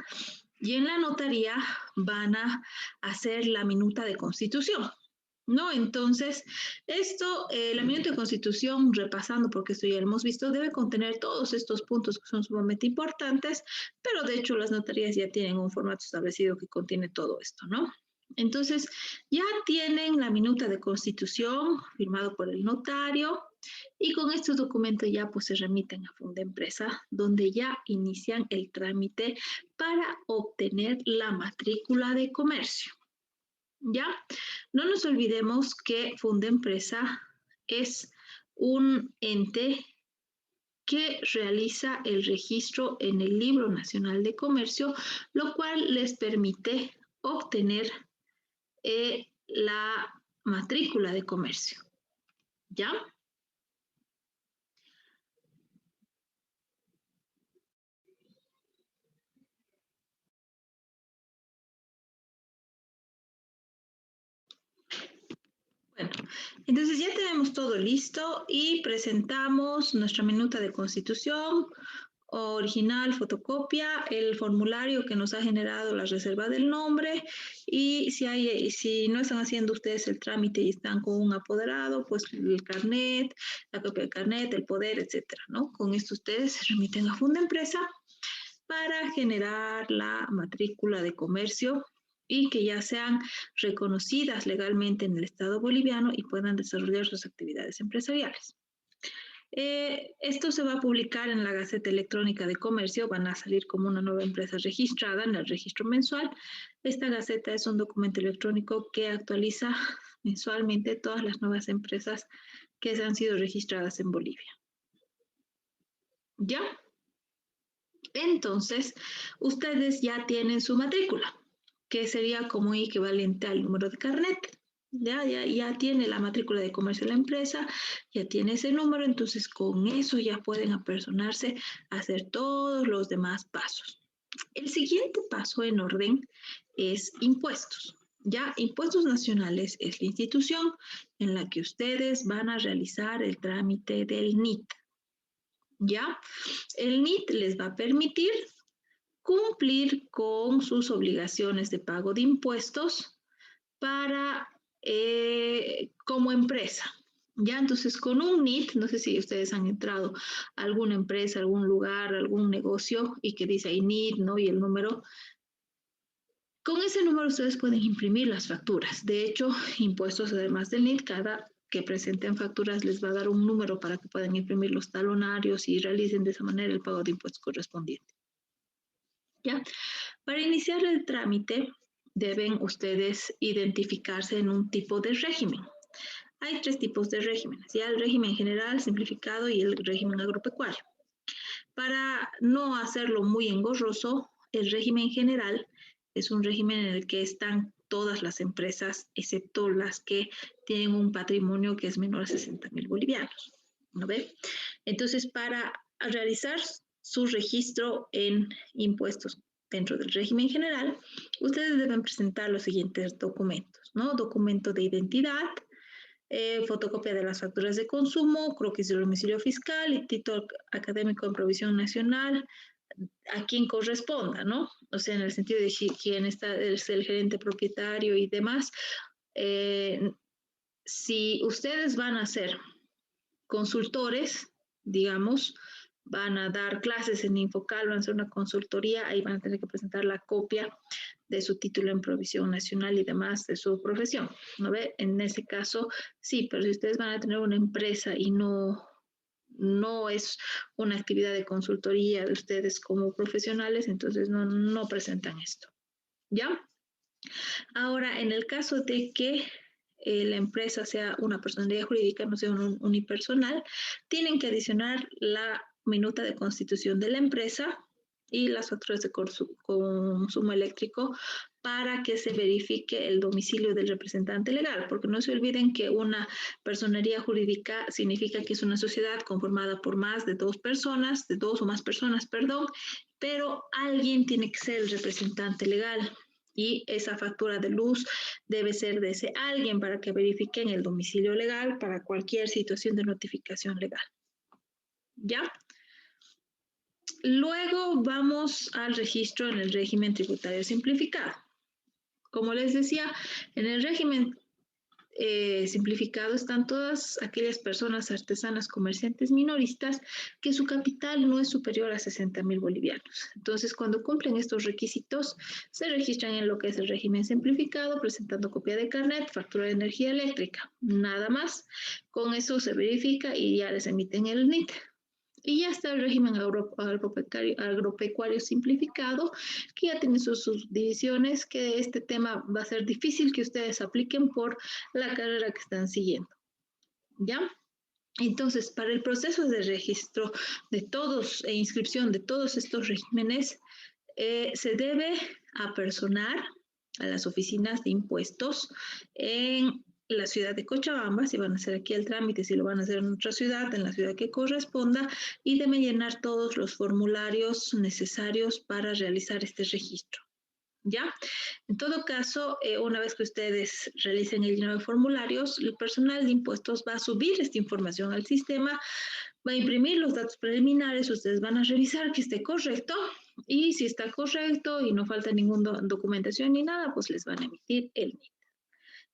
y en la notaría van a hacer la minuta de constitución. ¿No? Entonces, esto, la minuta de constitución, repasando, porque esto ya lo hemos visto, debe contener todos estos puntos que son sumamente importantes, pero de hecho las notarías ya tienen un formato establecido que contiene todo esto, ¿no? Entonces, ya tienen la minuta de constitución firmado por el notario y con estos documentos ya pues se remiten a Funda Empresa, donde ya inician el trámite para obtener la matrícula de comercio. ¿Ya? No nos olvidemos que Funda Empresa es un ente que realiza el registro en el Libro Nacional de Comercio, lo cual les permite obtener la matrícula de comercio. ¿Ya? Bueno, entonces ya tenemos todo listo y presentamos nuestra minuta de constitución, original, fotocopia, el formulario que nos ha generado la reserva del nombre y si no están haciendo ustedes el trámite y están con un apoderado, pues el carnet, la copia del carnet, el poder, etcétera, ¿no? Con esto ustedes se remiten a Funda Empresa para generar la matrícula de comercio y que ya sean reconocidas legalmente en el Estado boliviano y puedan desarrollar sus actividades empresariales. Esto se va a publicar en la Gaceta Electrónica de Comercio, van a salir como una nueva empresa registrada en el registro mensual. Esta Gaceta es un documento electrónico que actualiza mensualmente todas las nuevas empresas que se han sido registradas en Bolivia. ¿Ya? Entonces, ustedes ya tienen su matrícula, que sería como equivalente al número de carnet. Ya tiene la matrícula de comercio de la empresa, ya tiene ese número, entonces con eso ya pueden apersonarse a hacer todos los demás pasos. El siguiente paso en orden es impuestos. Ya, Impuestos Nacionales es la institución en la que ustedes van a realizar el trámite del NIT. Ya, el NIT les va a permitir cumplir con sus obligaciones de pago de impuestos para como empresa. Ya, entonces con un NIT, no sé si ustedes han entrado a alguna empresa, algún lugar, algún negocio y que dice ahí NIT, ¿no? Y el número. Con ese número ustedes pueden imprimir las facturas. De hecho, impuestos además del NIT, cada que presenten facturas les va a dar un número para que puedan imprimir los talonarios y realicen de esa manera el pago de impuestos correspondiente. ¿Ya? Para iniciar el trámite, deben ustedes identificarse en un tipo de régimen. Hay 3 tipos de regímenes, ya el régimen general, simplificado y el régimen agropecuario. Para no hacerlo muy engorroso, el régimen general es un régimen en el que están todas las empresas, excepto las que tienen un patrimonio que es menor a 60.000 bolivianos. ¿No ve? Entonces, para realizar su registro en impuestos dentro del régimen general, ustedes deben presentar los siguientes documentos, ¿no? Documento de identidad, fotocopia de las facturas de consumo, croquis de domicilio fiscal y título académico en provisión nacional, a quien corresponda, ¿no? O sea, en el sentido de quién está, es el gerente propietario y demás. Si ustedes van a ser consultores, digamos, van a dar clases en Infocal, van a hacer una consultoría, ahí van a tener que presentar la copia de su título en provisión nacional y demás de su profesión, ¿no ve? En ese caso, sí, pero si ustedes van a tener una empresa y no es una actividad de consultoría de ustedes como profesionales, entonces no presentan esto, ¿ya? Ahora, en el caso de que la empresa sea una personalidad jurídica, no sea un unipersonal, tienen que adicionar la minuta de constitución de la empresa y las facturas de consumo eléctrico para que se verifique el domicilio del representante legal, porque no se olviden que una personería jurídica significa que es una sociedad conformada por más de 2 personas, de 2 o más personas, perdón, pero alguien tiene que ser el representante legal y esa factura de luz debe ser de ese alguien para que verifiquen el domicilio legal para cualquier situación de notificación legal. ¿Ya? Luego vamos al registro en el régimen tributario simplificado. Como les decía, en el régimen simplificado están todas aquellas personas artesanas, comerciantes, minoristas que su capital no es superior a 60.000 bolivianos. Entonces, cuando cumplen estos requisitos, se registran en lo que es el régimen simplificado, presentando copia de carnet, factura de energía eléctrica, nada más. Con eso se verifica y ya les emiten el NIT. Y ya está el régimen agropecuario simplificado, que ya tiene sus subdivisiones, que este tema va a ser difícil que ustedes apliquen por la carrera que están siguiendo. ¿Ya? Entonces, para el proceso de registro de todos e inscripción de todos estos regímenes, se debe apersonar a las oficinas de impuestos en la ciudad de Cochabamba, si van a hacer aquí el trámite, si lo van a hacer en otra ciudad, en la ciudad que corresponda, y deben llenar todos los formularios necesarios para realizar este registro. ¿Ya? En todo caso, una vez que ustedes realicen el llenado de formularios, el personal de impuestos va a subir esta información al sistema, va a imprimir los datos preliminares, ustedes van a revisar que esté correcto, y si está correcto y no falta ninguna documentación ni nada, pues les van a emitir el NIT.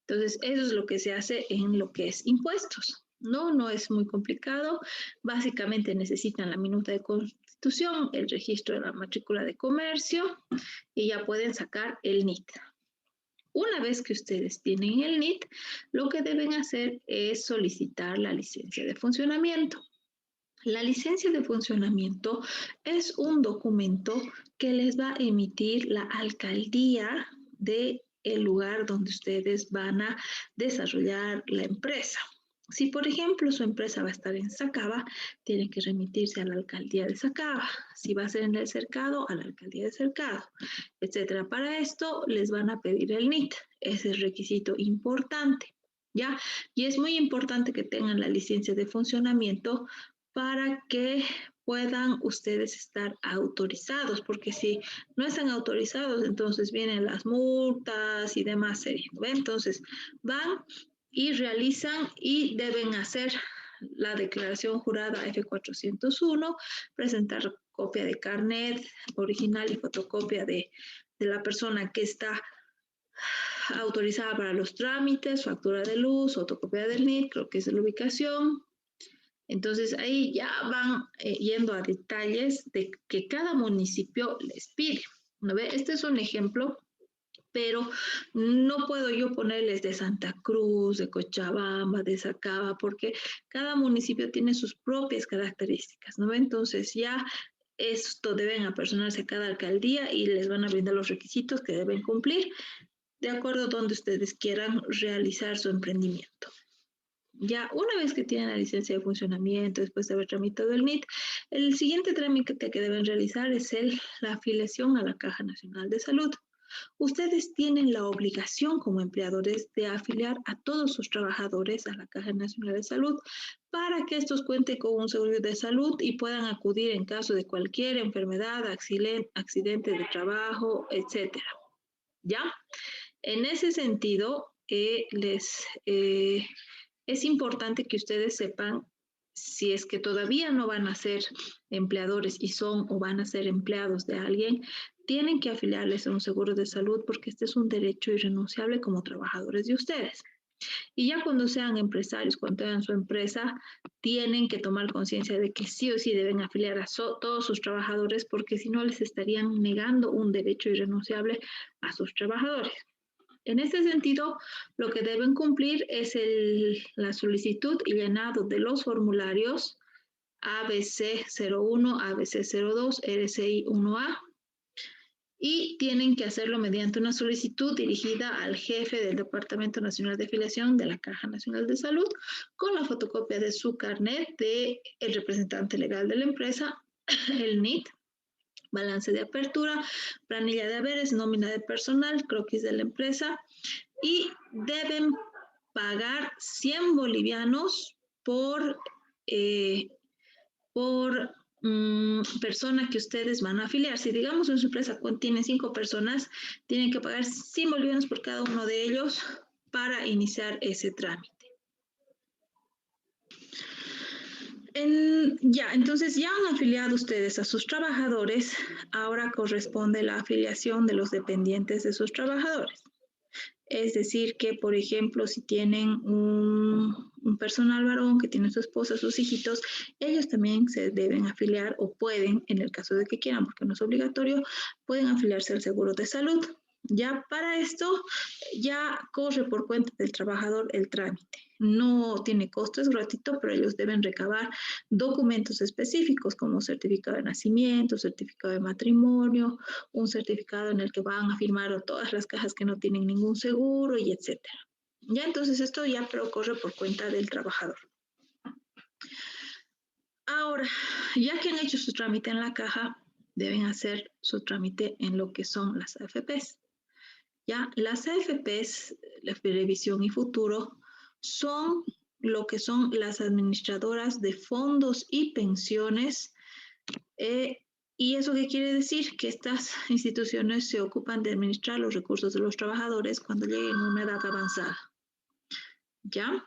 Entonces, eso es lo que se hace en lo que es impuestos. No es muy complicado. Básicamente necesitan la minuta de constitución, el registro de la matrícula de comercio y ya pueden sacar el NIT. Una vez que ustedes tienen el NIT, lo que deben hacer es solicitar la licencia de funcionamiento. La licencia de funcionamiento es un documento que les va a emitir la alcaldía del lugar donde ustedes van a desarrollar la empresa. Si, por ejemplo, su empresa va a estar en Sacaba, tienen que remitirse a la alcaldía de Sacaba. Si va a ser en el Cercado, a la alcaldía de Cercado, etcétera. Para esto les van a pedir el NIT. Ese es requisito importante, ¿ya? Y es muy importante que tengan la licencia de funcionamiento para que puedan ustedes estar autorizados, porque si no están autorizados, entonces vienen las multas y demás series, ¿no? Entonces, van y realizan y deben hacer la declaración jurada F401, presentar copia de carnet original y fotocopia de la persona que está autorizada para los trámites, factura de luz, fotocopia del NIT, creo que es la ubicación. Entonces ahí ya van yendo a detalles de que cada municipio les pide, ¿no ve? Este es un ejemplo, pero no puedo yo ponerles de Santa Cruz, de Cochabamba, de Sacaba, porque cada municipio tiene sus propias características, ¿no ve? Entonces ya esto deben apersonarse a cada alcaldía y les van a brindar los requisitos que deben cumplir de acuerdo a donde ustedes quieran realizar su emprendimiento. Ya una vez que tienen la licencia de funcionamiento, después de haber tramitado el NIT, el siguiente trámite que deben realizar es la afiliación a la Caja Nacional de Salud. Ustedes tienen la obligación como empleadores de afiliar a todos sus trabajadores a la Caja Nacional de Salud para que estos cuenten con un seguro de salud y puedan acudir en caso de cualquier enfermedad, accidente de trabajo, etcétera. ¿Ya? En ese sentido, es importante que ustedes sepan si es que todavía no van a ser empleadores y son o van a ser empleados de alguien, tienen que afiliarles a un seguro de salud porque este es un derecho irrenunciable como trabajadores de ustedes. Y ya cuando sean empresarios, cuando tengan su empresa, tienen que tomar conciencia de que sí o sí deben afiliar a todos sus trabajadores porque si no les estarían negando un derecho irrenunciable a sus trabajadores. En este sentido, lo que deben cumplir es la solicitud y llenado de los formularios ABC01, ABC02, RCI 1A y tienen que hacerlo mediante una solicitud dirigida al jefe del Departamento Nacional de Afiliación de la Caja Nacional de Salud con la fotocopia de su carnet del representante legal de la empresa, el NIT, balance de apertura, planilla de haberes, nómina de personal, croquis de la empresa y deben pagar 100 bolivianos por persona que ustedes van a afiliar. Si digamos en su empresa tienen 5 personas, tienen que pagar 100 bolivianos por cada uno de ellos para iniciar ese trámite. Entonces ya han afiliado ustedes a sus trabajadores, ahora corresponde la afiliación de los dependientes de sus trabajadores. Es decir, que por ejemplo, si tienen un personal varón que tiene su esposa, sus hijitos, ellos también se deben afiliar o pueden, en el caso de que quieran, porque no es obligatorio, pueden afiliarse al seguro de salud. Ya para esto, ya corre por cuenta del trabajador el trámite. No tiene costo, es gratuito, pero ellos deben recabar documentos específicos como certificado de nacimiento, certificado de matrimonio, un certificado en el que van a firmar todas las cajas que no tienen ningún seguro y etcétera. Ya entonces esto ya pero corre por cuenta del trabajador. Ahora, ya que han hecho su trámite en la caja, deben hacer su trámite en lo que son las AFPs. Ya, las AFPs, la Previsión y Futuro, son lo que son las administradoras de fondos y pensiones. ¿Y eso qué quiere decir? Que estas instituciones se ocupan de administrar los recursos de los trabajadores cuando lleguen a una edad avanzada. ¿Ya?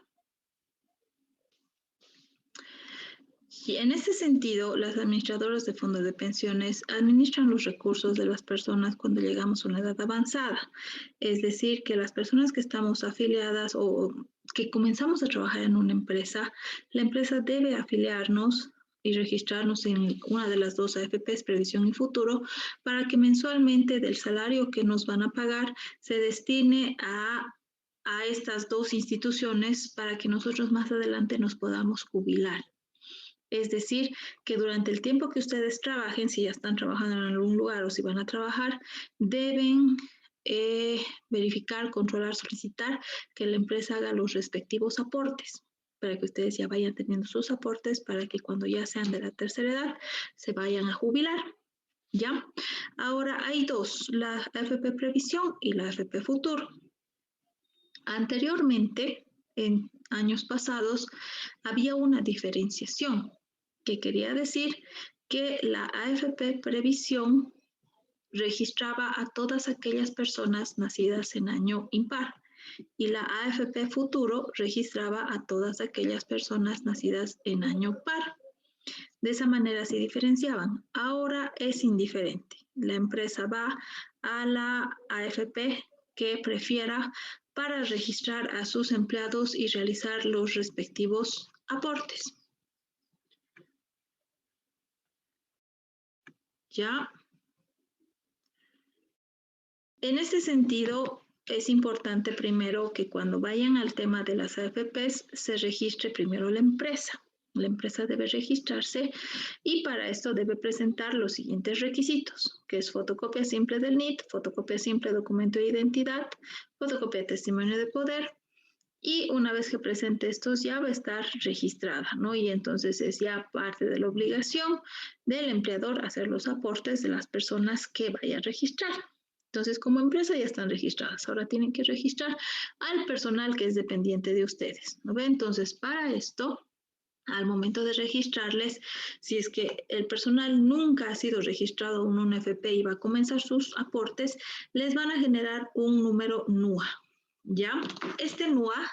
Y en este sentido, las administradoras de fondos de pensiones administran los recursos de las personas cuando llegamos a una edad avanzada. Es decir, que las personas que estamos afiliadas o que comenzamos a trabajar en una empresa, la empresa debe afiliarnos y registrarnos en una de las dos AFPs, Previsión y Futuro, para que mensualmente del salario que nos van a pagar se destine a estas dos instituciones para que nosotros más adelante nos podamos jubilar. Es decir, que durante el tiempo que ustedes trabajen, si ya están trabajando en algún lugar o si van a trabajar, deben verificar, controlar, solicitar que la empresa haga los respectivos aportes para que ustedes ya vayan teniendo sus aportes para que cuando ya sean de la tercera edad se vayan a jubilar. ¿Ya? Ahora hay dos, la AFP Previsión y la AFP Futuro. Anteriormente, en años pasados, había una diferenciación que quería decir que la AFP Previsión registraba a todas aquellas personas nacidas en año impar y la AFP Futuro registraba a todas aquellas personas nacidas en año par. De esa manera se diferenciaban. Ahora es indiferente. La empresa va a la AFP que prefiera para registrar a sus empleados y realizar los respectivos aportes. ¿Ya? En ese sentido, es importante primero que cuando vayan al tema de las AFPs se registre primero la empresa. La empresa debe registrarse y para esto debe presentar los siguientes requisitos, que es fotocopia simple del NIT, fotocopia simple de documento de identidad, fotocopia de testimonio de poder y una vez que presente estos ya va a estar registrada, ¿no? Y entonces es ya parte de la obligación del empleador hacer los aportes de las personas que vaya a registrar. Entonces, como empresa ya están registradas. Ahora tienen que registrar al personal que es dependiente de ustedes, ¿no ve? Entonces, para esto, al momento de registrarles, si es que el personal nunca ha sido registrado en una AFP y va a comenzar sus aportes, les van a generar un número NUA, ¿ya? Este NUA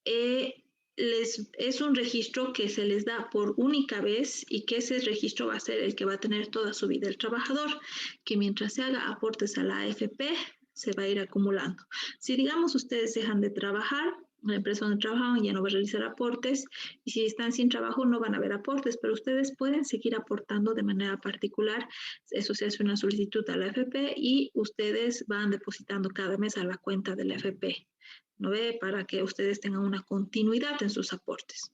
es un registro que se les da por única vez y que ese registro va a ser el que va a tener toda su vida el trabajador, que mientras se haga aportes a la AFP, se va a ir acumulando. Si digamos ustedes dejan de trabajar, la empresa donde trabajan ya no va a realizar aportes y si están sin trabajo no van a haber aportes, pero ustedes pueden seguir aportando de manera particular. Eso se hace una solicitud a la AFP y ustedes van depositando cada mes a la cuenta de la AFP, ¿no ve? Para que ustedes tengan una continuidad en sus aportes.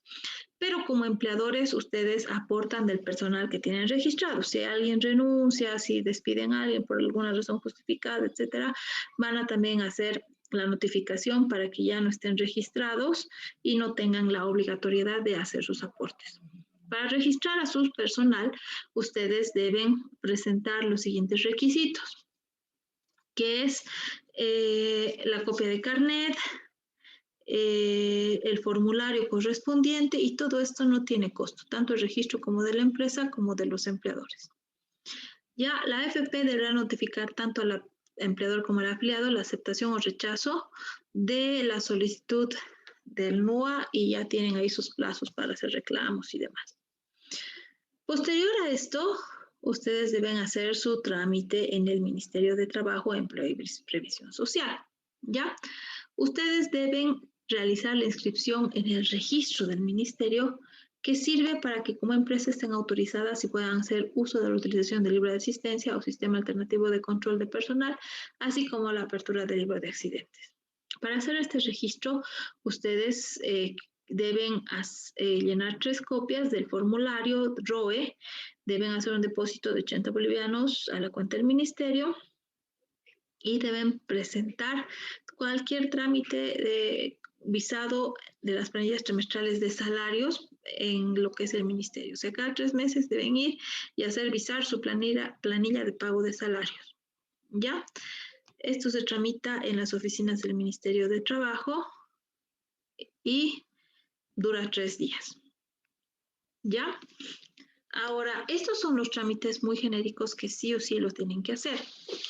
Pero como empleadores, ustedes aportan del personal que tienen registrado. Si alguien renuncia, si despiden a alguien por alguna razón justificada, etcétera, van a también hacer la notificación para que ya no estén registrados y no tengan la obligatoriedad de hacer sus aportes. Para registrar a su personal, ustedes deben presentar los siguientes requisitos, que es la copia de carnet, el formulario correspondiente y todo esto no tiene costo, tanto el registro como de la empresa como de los empleadores. Ya la AFP deberá notificar tanto al empleador como al afiliado la aceptación o rechazo de la solicitud del NUA y ya tienen ahí sus plazos para hacer reclamos y demás. Posterior a esto, ustedes deben hacer su trámite en el Ministerio de Trabajo, Empleo y Previsión Social, ¿ya? Ustedes deben realizar la inscripción en el registro del ministerio que sirve para que como empresa estén autorizadas y puedan hacer uso de la utilización del libro de asistencia o sistema alternativo de control de personal, así como la apertura del libro de accidentes. Para hacer este registro, ustedes deben llenar 3 copias del formulario ROE, deben hacer un depósito de 80 bolivianos a la cuenta del ministerio y deben presentar cualquier trámite de visado de las planillas trimestrales de salarios en lo que es el ministerio. O sea, cada 3 meses deben ir y hacer visar su planilla de pago de salarios. ¿Ya? Esto se tramita en las oficinas del Ministerio de Trabajo y dura 3 días. ¿Ya? Ahora, estos son los trámites muy genéricos que sí o sí los tienen que hacer.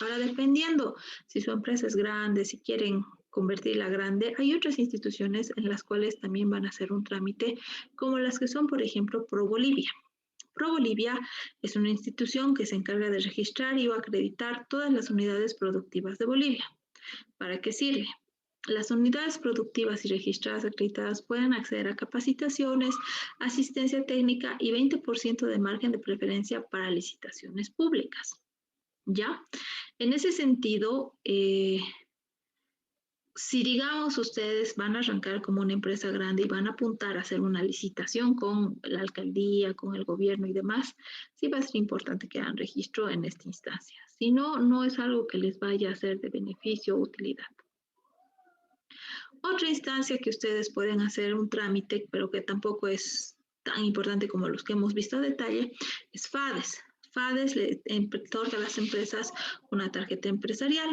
Ahora, dependiendo si su empresa es grande, si quieren convertirla grande, hay otras instituciones en las cuales también van a hacer un trámite, como las que son, por ejemplo, ProBolivia. ProBolivia es una institución que se encarga de registrar y acreditar todas las unidades productivas de Bolivia. ¿Para qué sirve? Las unidades productivas y registradas acreditadas pueden acceder a capacitaciones, asistencia técnica y 20% de margen de preferencia para licitaciones públicas. ¿Ya? En ese sentido, si digamos ustedes van a arrancar como una empresa grande y van a apuntar a hacer una licitación con la alcaldía, con el gobierno y demás, sí va a ser importante que hagan registro en esta instancia. Si no, no es algo que les vaya a ser de beneficio o utilidad. Otra instancia que ustedes pueden hacer un trámite, pero que tampoco es tan importante como los que hemos visto a detalle, es FADES. FADES le otorga a las empresas una tarjeta empresarial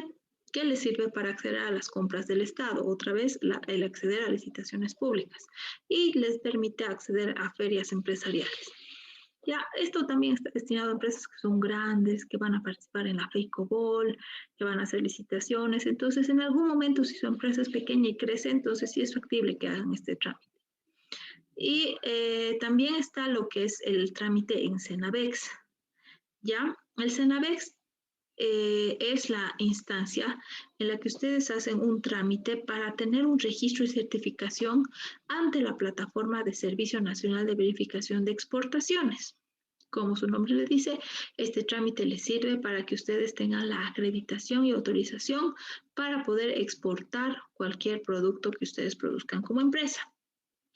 que les sirve para acceder a las compras del Estado, otra vez el acceder a licitaciones públicas, y les permite acceder a ferias empresariales. Ya, esto también está destinado a empresas que son grandes, que van a participar en la FEICOBOL, que van a hacer licitaciones. Entonces, en algún momento, si su empresa es pequeña y crece, entonces sí es factible que hagan este trámite. Y también está lo que es el trámite en Cenavex. ¿Ya? El Cenavex es la instancia en la que ustedes hacen un trámite para tener un registro y certificación ante la plataforma de Servicio Nacional de Verificación de Exportaciones. Como su nombre le dice, este trámite les sirve para que ustedes tengan la acreditación y autorización para poder exportar cualquier producto que ustedes produzcan como empresa.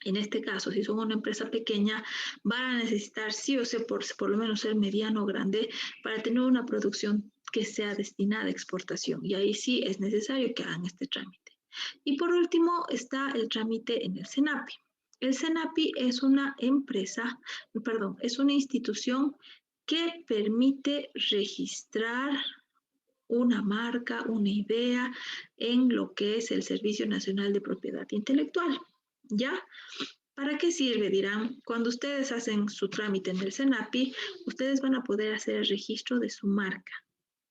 En este caso, si son una empresa pequeña, van a necesitar sí o sí por lo menos ser mediano o grande para tener una producción que sea destinada a exportación. Y ahí sí es necesario que hagan este trámite. Y por último está el trámite en el CENAPI. El CENAPI es una empresa, perdón, es una institución que permite registrar una marca, una idea en lo que es el Servicio Nacional de Propiedad Intelectual. ¿Ya? ¿Para qué sirve? Dirán, cuando ustedes hacen su trámite en el CENAPI, ustedes van a poder hacer el registro de su marca.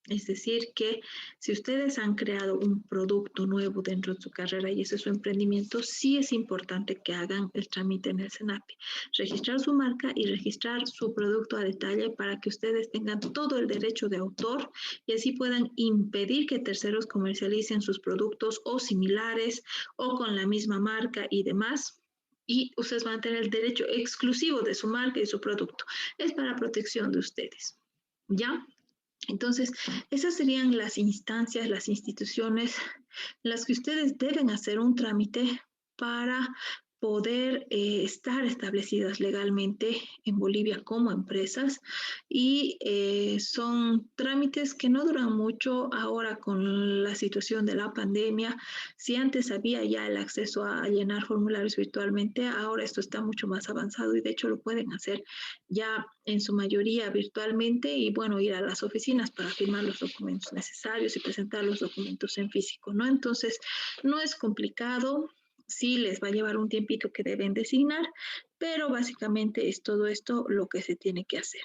Es decir, que si ustedes han creado un producto nuevo dentro de su carrera y ese es su emprendimiento, sí es importante que hagan el trámite en el CENAPI. Registrar su marca y registrar su producto a detalle para que ustedes tengan todo el derecho de autor y así puedan impedir que terceros comercialicen sus productos o similares o con la misma marca y demás. Y ustedes van a tener el derecho exclusivo de su marca y su producto. Es para protección de ustedes. ¿Ya? Entonces, esas serían las instancias, las instituciones en las que ustedes deben hacer un trámite para poder estar establecidas legalmente en Bolivia como empresas y son trámites que no duran mucho ahora con la situación de la pandemia. Si antes había ya el acceso a llenar formularios virtualmente, ahora esto está mucho más avanzado y de hecho lo pueden hacer ya en su mayoría virtualmente y bueno, ir a las oficinas para firmar los documentos necesarios y presentar los documentos en físico, ¿no? Entonces, no es complicado. Sí les va a llevar un tiempito que deben designar, pero básicamente es todo esto lo que se tiene que hacer,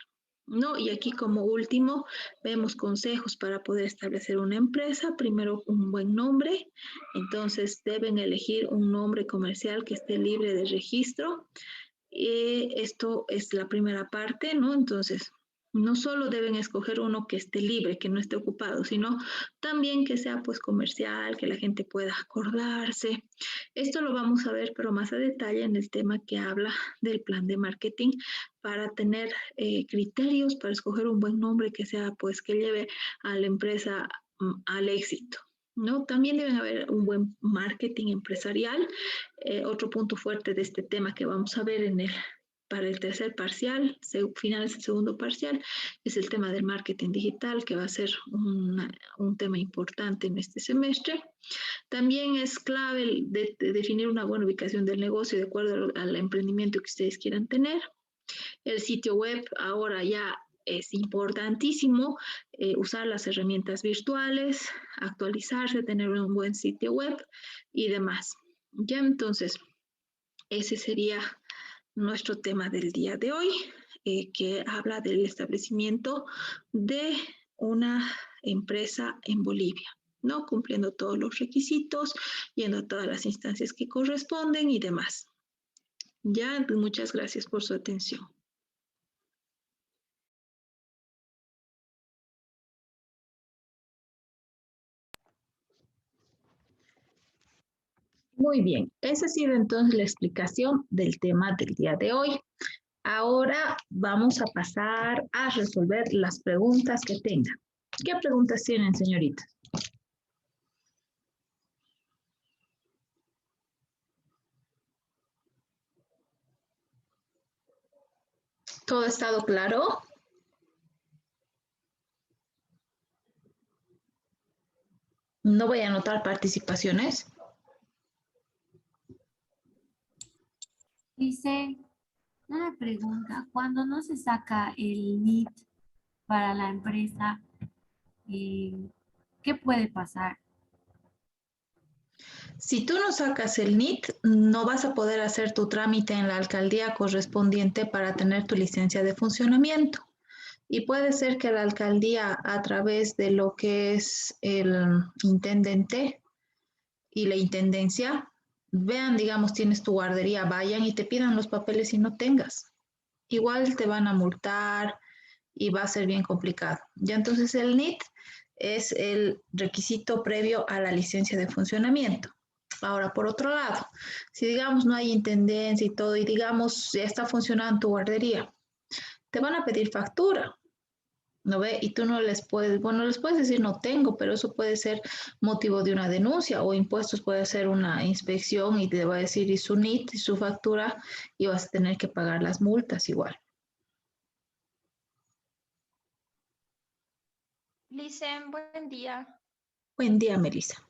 ¿no? Y aquí como último vemos consejos para poder establecer una empresa. Primero, un buen nombre. Entonces, deben elegir un nombre comercial que esté libre de registro. Esto es la primera parte, ¿no? Entonces, no solo deben escoger uno que esté libre, que no esté ocupado, sino también que sea pues comercial, que la gente pueda acordarse. Esto lo vamos a ver, pero más a detalle en el tema que habla del plan de marketing para tener criterios para escoger un buen nombre que sea pues que lleve a la empresa al éxito, ¿no? También deben haber un buen marketing empresarial. Otro punto fuerte de este tema que vamos a ver para el tercer parcial, finales del segundo parcial, es el tema del marketing digital, que va a ser un tema importante en este semestre. También es clave de definir una buena ubicación del negocio de acuerdo al emprendimiento que ustedes quieran tener. El sitio web ahora ya es importantísimo usar las herramientas virtuales, actualizarse, tener un buen sitio web y demás. Ya entonces, ese sería nuestro tema del día de hoy, que habla del establecimiento de una empresa en Bolivia, ¿no? Cumpliendo todos los requisitos, yendo a todas las instancias que corresponden y demás. Ya, muchas gracias por su atención. Muy bien, esa ha sido entonces la explicación del tema del día de hoy. Ahora vamos a pasar a resolver las preguntas que tengan. ¿Qué preguntas tienen, señoritas? ¿Todo ha estado claro? No voy a anotar participaciones. Dice, una pregunta, cuando no se saca el NIT para la empresa, ¿qué puede pasar? Si tú no sacas el NIT, no vas a poder hacer tu trámite en la alcaldía correspondiente para tener tu licencia de funcionamiento. Y puede ser que la alcaldía, a través de lo que es el intendente y la intendencia, vean, digamos, tienes tu guardería, vayan y te pidan los papeles y no tengas. Igual te van a multar y va a ser bien complicado. Ya entonces el NIT es el requisito previo a la licencia de funcionamiento. Ahora, por otro lado, si digamos no hay intendencia y todo, y digamos ya está funcionando tu guardería, te van a pedir factura, ¿no ve? Y tú no les puedes, bueno, les puedes decir no tengo, pero eso puede ser motivo de una denuncia, o impuestos puede ser una inspección y te va a decir y su NIT y su factura, y vas a tener que pagar las multas igual. Licen, buen día. Buen día, Melissa.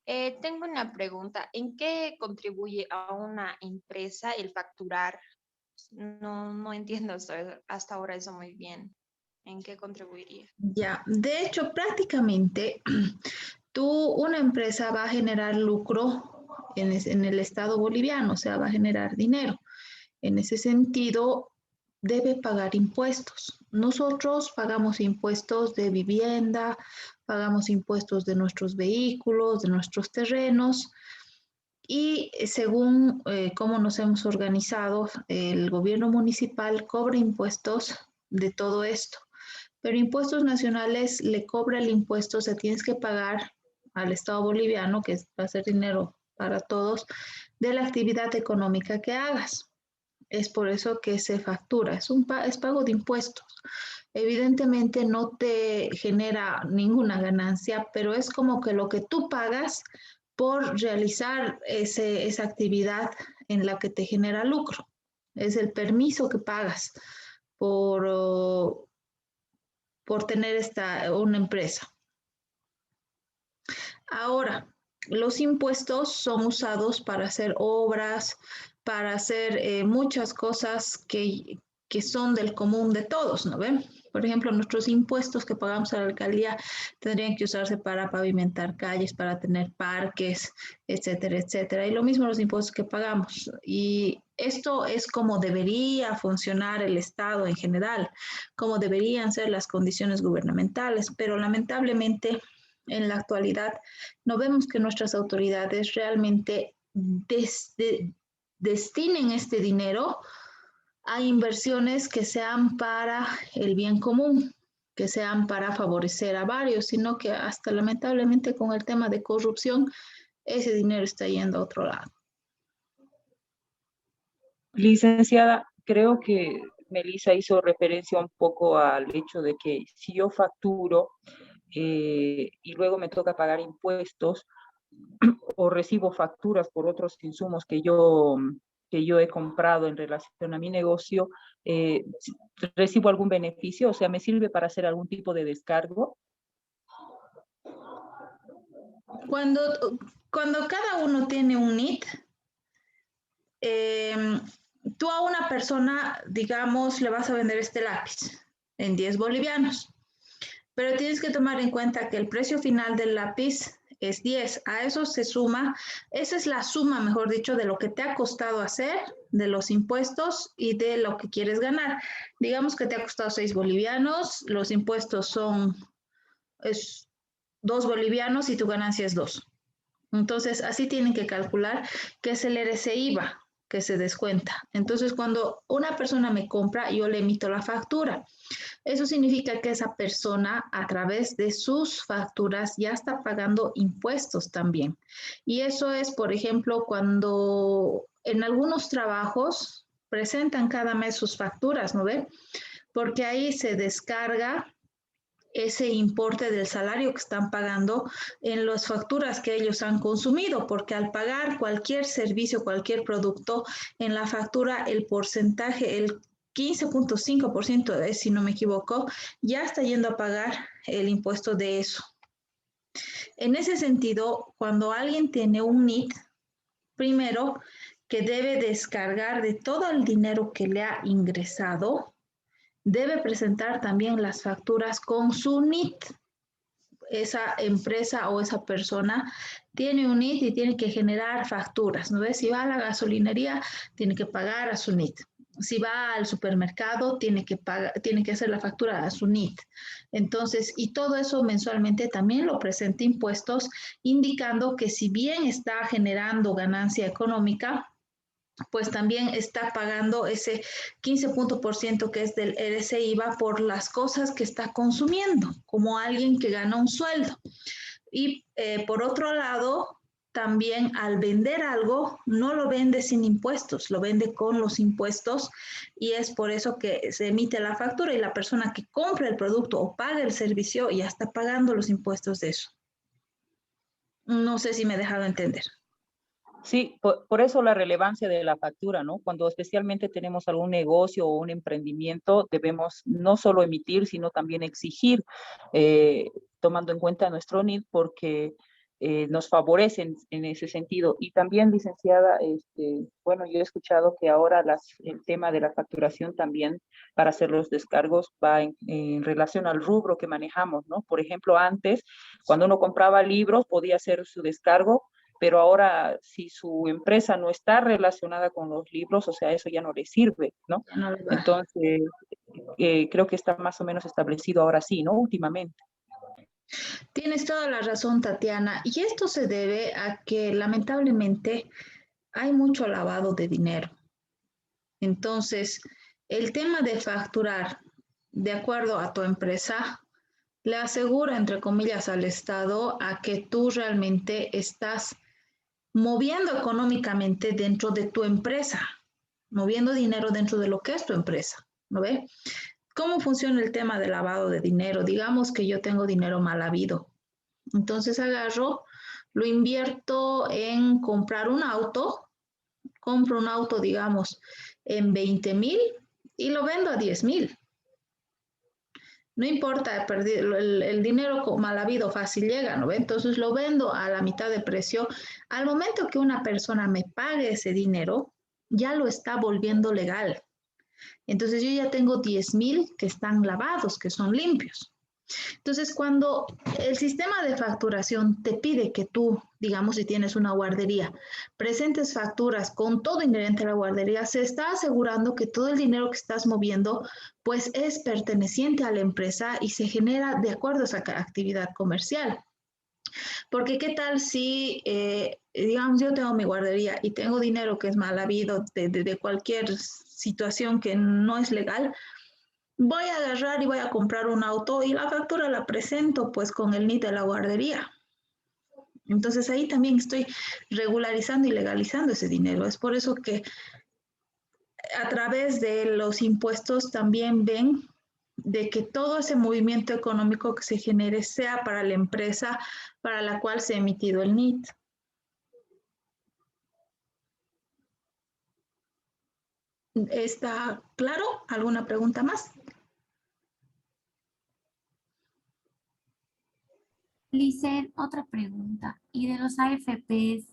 Tengo una pregunta. ¿En qué contribuye a una empresa el facturar? No entiendo hasta ahora eso muy bien. ¿En qué contribuiría? Ya, de hecho, prácticamente una empresa va a generar lucro en el Estado boliviano, o sea, va a generar dinero. En ese sentido, debe pagar impuestos. Nosotros pagamos impuestos de vivienda, pagamos impuestos de nuestros vehículos, de nuestros terrenos, y según cómo nos hemos organizado, el gobierno municipal cobra impuestos de todo esto. Pero impuestos nacionales le cobra el impuesto, o sea, tienes que pagar al Estado boliviano, que va a ser dinero para todos, de la actividad económica que hagas. Es por eso que se factura, es pago de impuestos. Evidentemente no te genera ninguna ganancia, pero es como que lo que tú pagas por realizar esa actividad en la que te genera lucro. Es el permiso que pagas por tener una empresa. Ahora, los impuestos son usados para hacer obras, para hacer muchas cosas que son del común de todos, ¿no ven? Por ejemplo, nuestros impuestos que pagamos a la alcaldía tendrían que usarse para pavimentar calles, para tener parques, etcétera, etcétera. Y lo mismo los impuestos que pagamos. Y esto es como debería funcionar el Estado en general, como deberían ser las condiciones gubernamentales, pero lamentablemente en la actualidad no vemos que nuestras autoridades realmente destinen este dinero a inversiones que sean para el bien común, que sean para favorecer a varios, sino que hasta lamentablemente con el tema de corrupción, ese dinero está yendo a otro lado. Licenciada, creo que Melissa hizo referencia un poco al hecho de que si yo facturo y luego me toca pagar impuestos o recibo facturas por otros insumos que yo he comprado en relación a mi negocio, ¿recibo algún beneficio? O sea, ¿me sirve para hacer algún tipo de descargo? Cuando cada uno tiene un NIT, tú a una persona, digamos, le vas a vender este lápiz en 10 bolivianos, pero tienes que tomar en cuenta que el precio final del lápiz es 10. A eso se suma, esa es la suma, mejor dicho, de lo que te ha costado hacer, de los impuestos y de lo que quieres ganar. Digamos que te ha costado 6 bolivianos, los impuestos son 2 bolivianos y tu ganancia es 2. Entonces, así tienen que calcular que es el RCIVA que se descuenta. Entonces, cuando una persona me compra, yo le emito la factura. Eso significa que esa persona a través de sus facturas ya está pagando impuestos también. Y eso es, por ejemplo, cuando en algunos trabajos presentan cada mes sus facturas, ¿no ve? Porque ahí se descarga ese importe del salario que están pagando en las facturas que ellos han consumido, porque al pagar cualquier servicio, cualquier producto, en la factura el porcentaje, el 15.5%, si no me equivoco, ya está yendo a pagar el impuesto de eso. En ese sentido, cuando alguien tiene un NIT, primero que debe descargar de todo el dinero que le ha ingresado, debe presentar también las facturas con su NIT. Esa empresa o esa persona tiene un NIT y tiene que generar facturas, ¿no ves? Si va a la gasolinería, tiene que pagar a su NIT. Si va al supermercado, tiene que hacer la factura a su NIT. Entonces, y todo eso mensualmente también lo presenta impuestos, indicando que si bien está generando ganancia económica, pues también está pagando ese 15% que es del RSIVA por las cosas que está consumiendo, como alguien que gana un sueldo. Y por otro lado, también al vender algo, no lo vende sin impuestos, lo vende con los impuestos y es por eso que se emite la factura y la persona que compra el producto o paga el servicio ya está pagando los impuestos de eso. No sé si me he dejado entender. Sí, por eso la relevancia de la factura, ¿no? Cuando especialmente tenemos algún negocio o un emprendimiento, debemos no solo emitir, sino también exigir, tomando en cuenta nuestro NIT, porque nos favorecen en ese sentido. Y también, licenciada, bueno, yo he escuchado que ahora el tema de la facturación también para hacer los descargos va en relación al rubro que manejamos, ¿no? Por ejemplo, antes, cuando uno compraba libros, podía hacer su descargo, pero ahora si su empresa no está relacionada con los libros, o sea, eso ya no le sirve, ¿no? Entonces, creo que está más o menos establecido ahora sí, ¿no? Últimamente. Tienes toda la razón, Tatiana, y esto se debe a que lamentablemente hay mucho lavado de dinero. Entonces, el tema de facturar de acuerdo a tu empresa le asegura, entre comillas, al Estado a que tú realmente estás moviendo económicamente dentro de tu empresa, moviendo dinero dentro de lo que es tu empresa, ¿no ve? ¿Cómo funciona el tema de lavado de dinero? Digamos que yo tengo dinero mal habido. Entonces agarro, lo invierto en comprar un auto, compro un auto, digamos, en 20,000 y lo vendo a 10,000. No importa, el dinero mal habido fácil llega, ¿no ve? Entonces lo vendo a la mitad de precio. Al momento que una persona me pague ese dinero, ya lo está volviendo legal. Entonces yo ya tengo 10,000 que están lavados, que son limpios. Entonces, cuando el sistema de facturación te pide que tú, digamos, si tienes una guardería, presentes facturas con todo inherente a la guardería, se está asegurando que todo el dinero que estás moviendo, pues es perteneciente a la empresa y se genera de acuerdo a esa actividad comercial. Porque qué tal si, digamos, yo tengo mi guardería y tengo dinero que es mal habido de cualquier situación que no es legal, voy a agarrar y voy a comprar un auto y la factura la presento pues con el NIT de la guardería. Entonces ahí también estoy regularizando y legalizando ese dinero. Es por eso que a través de los impuestos también ven de que todo ese movimiento económico que se genere sea para la empresa para la cual se ha emitido el NIT. ¿Está claro? ¿Alguna pregunta más? Licen, otra pregunta. Y de los AFPs,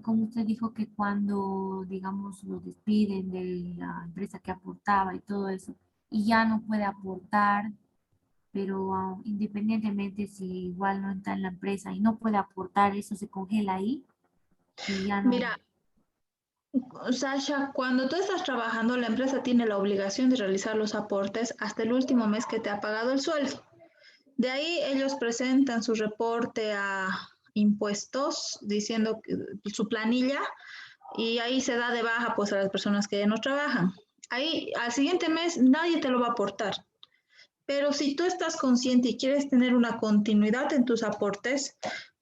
como usted dijo que cuando, digamos, lo despiden de la empresa que aportaba y todo eso, y ya no puede aportar, pero independientemente si igual no está en la empresa y no puede aportar, eso se congela ahí y ya no. Mira, Sasha, cuando tú estás trabajando, la empresa tiene la obligación de realizar los aportes hasta el último mes que te ha pagado el sueldo. De ahí ellos presentan su reporte a impuestos diciendo su planilla y ahí se da de baja pues a las personas que no trabajan. Ahí al siguiente mes nadie te lo va a aportar. Pero si tú estás consciente y quieres tener una continuidad en tus aportes,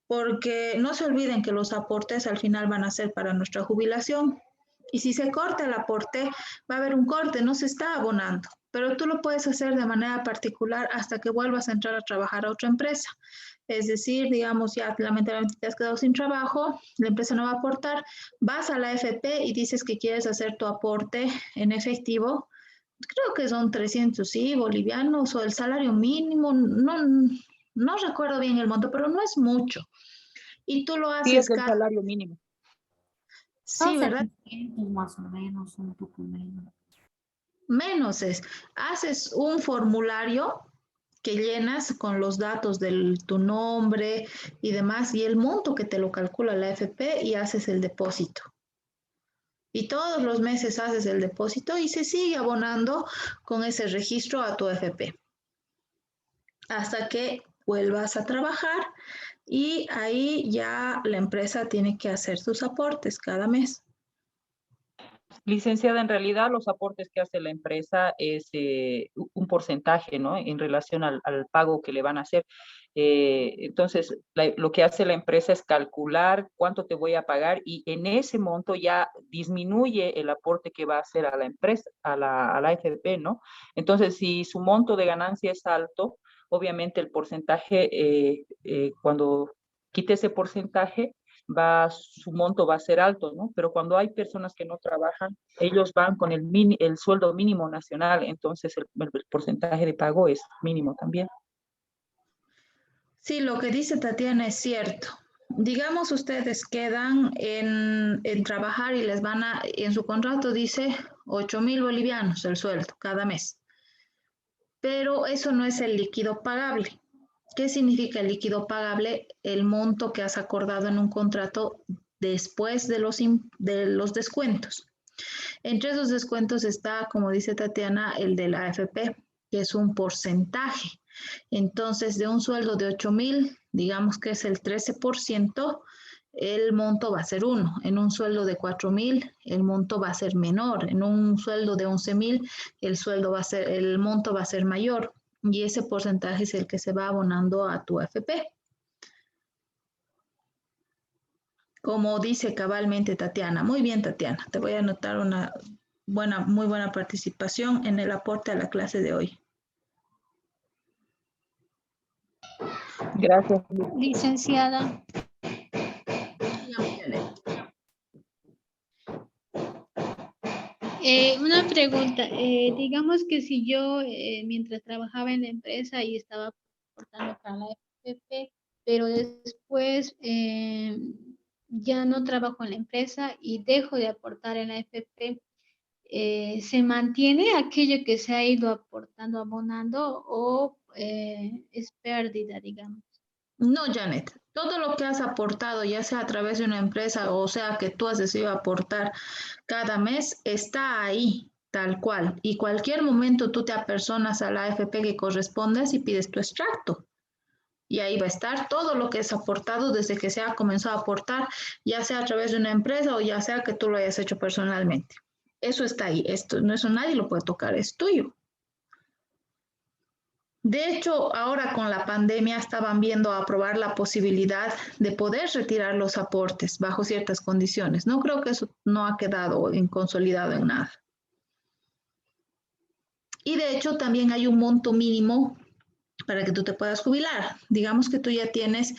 porque no se olviden que los aportes al final van a ser para nuestra jubilación. Y si se corta el aporte, va a haber un corte, no se está abonando. Pero tú lo puedes hacer de manera particular hasta que vuelvas a entrar a trabajar a otra empresa. Es decir, digamos, ya lamentablemente te has quedado sin trabajo, la empresa no va a aportar, vas a la AFP y dices que quieres hacer tu aporte en efectivo. Creo que son 300, sí, bolivianos o el salario mínimo, no recuerdo bien el monto, pero no es mucho. Y tú lo Sí, haces es el salario mínimo. Sí, ¿verdad? 700 más o menos, un poco menos. Menos es, haces un formulario que llenas con los datos de tu nombre y demás, y el monto que te lo calcula la AFP y haces el depósito. Y todos los meses haces el depósito y se sigue abonando con ese registro a tu AFP. Hasta que vuelvas a trabajar y ahí ya la empresa tiene que hacer sus aportes cada mes. Licenciada, en realidad los aportes que hace la empresa es un porcentaje, ¿no? En relación al pago que le van a hacer. Entonces, lo que hace la empresa es calcular cuánto te voy a pagar y en ese monto ya disminuye el aporte que va a hacer a la empresa, a la AFP, ¿no? Entonces, si su monto de ganancia es alto, obviamente el porcentaje, cuando quite ese porcentaje, su monto va a ser alto, ¿no? Pero cuando hay personas que no trabajan, ellos van con el sueldo mínimo nacional, entonces el porcentaje de pago es mínimo también. Sí, lo que dice Tatiana es cierto. Digamos, ustedes quedan en trabajar y les van a, en su contrato dice 8.000 bolivianos el sueldo cada mes. Pero eso no es el líquido pagable. ¿Qué significa el líquido pagable? El monto que has acordado en un contrato después de los descuentos. Entre esos descuentos está, como dice Tatiana, el de la AFP, que es un porcentaje. Entonces, de un sueldo de 8.000, digamos que es el 13%, el monto va a ser 1. En un sueldo de 4.000, el monto va a ser menor. En un sueldo de 11.000, el monto va a ser mayor. Y ese porcentaje es el que se va abonando a tu AFP. Como dice cabalmente Tatiana. Muy bien, Tatiana. Te voy a anotar una muy buena participación en el aporte a la clase de hoy. Gracias. Licenciada. Una pregunta. Digamos que si yo, mientras trabajaba en la empresa y estaba aportando para la FP, pero después ya no trabajo en la empresa y dejo de aportar en la FP, ¿se mantiene aquello que se ha ido aportando, abonando o es pérdida, digamos? No, Janet. Todo lo que has aportado, ya sea a través de una empresa o sea que tú has decidido aportar cada mes, está ahí, tal cual. Y cualquier momento tú te apersonas a la AFP que correspondes y pides tu extracto. Y ahí va a estar todo lo que es aportado desde que se ha comenzado a aportar, ya sea a través de una empresa o ya sea que tú lo hayas hecho personalmente. Eso está ahí. Eso nadie lo puede tocar, es tuyo. De hecho, ahora con la pandemia estaban viendo aprobar la posibilidad de poder retirar los aportes bajo ciertas condiciones. No creo que eso no ha quedado consolidado en nada. Y de hecho también hay un monto mínimo para que tú te puedas jubilar. Digamos que tú ya tienes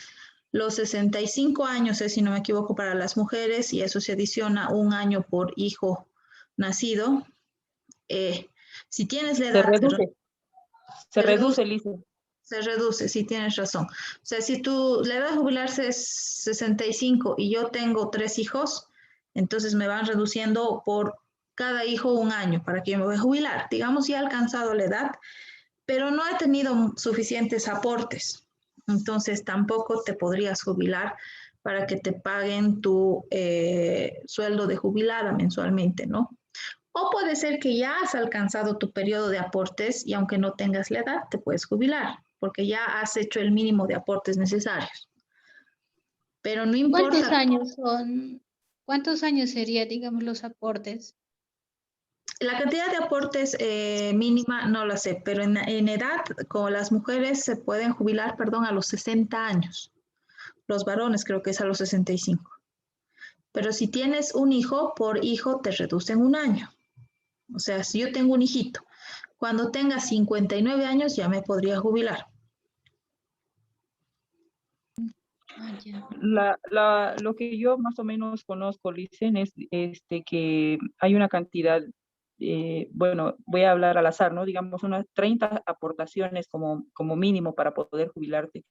los 65 años, si no me equivoco, para las mujeres y eso se adiciona un año por hijo nacido. Si tienes la edad... Se reduce, Lisa. Se reduce, sí, tienes razón. O sea, si la edad de jubilarse es 65 y yo tengo 3 hijos, entonces me van reduciendo por cada hijo un año para que yo me voy a jubilar. Digamos, ya he alcanzado la edad, pero no he tenido suficientes aportes. Entonces tampoco te podrías jubilar para que te paguen tu sueldo de jubilada mensualmente, ¿no? O puede ser que ya has alcanzado tu periodo de aportes y aunque no tengas la edad, te puedes jubilar, porque ya has hecho el mínimo de aportes necesarios. Pero no importa. ¿Cuántos años son? ¿Cuántos años serían, digamos, los aportes? La cantidad de aportes mínima no la sé, pero en edad, como las mujeres se pueden jubilar, perdón, a los 60 años. Los varones creo que es a los 65. Pero si tienes un hijo, por hijo te reducen un año. O sea, si yo tengo un hijito, cuando tenga 59 años ya me podría jubilar. Lo que yo más o menos conozco, Licen, es que hay una cantidad, bueno, voy a hablar al azar, ¿no? Digamos unas 30 aportaciones como mínimo para poder jubilarte.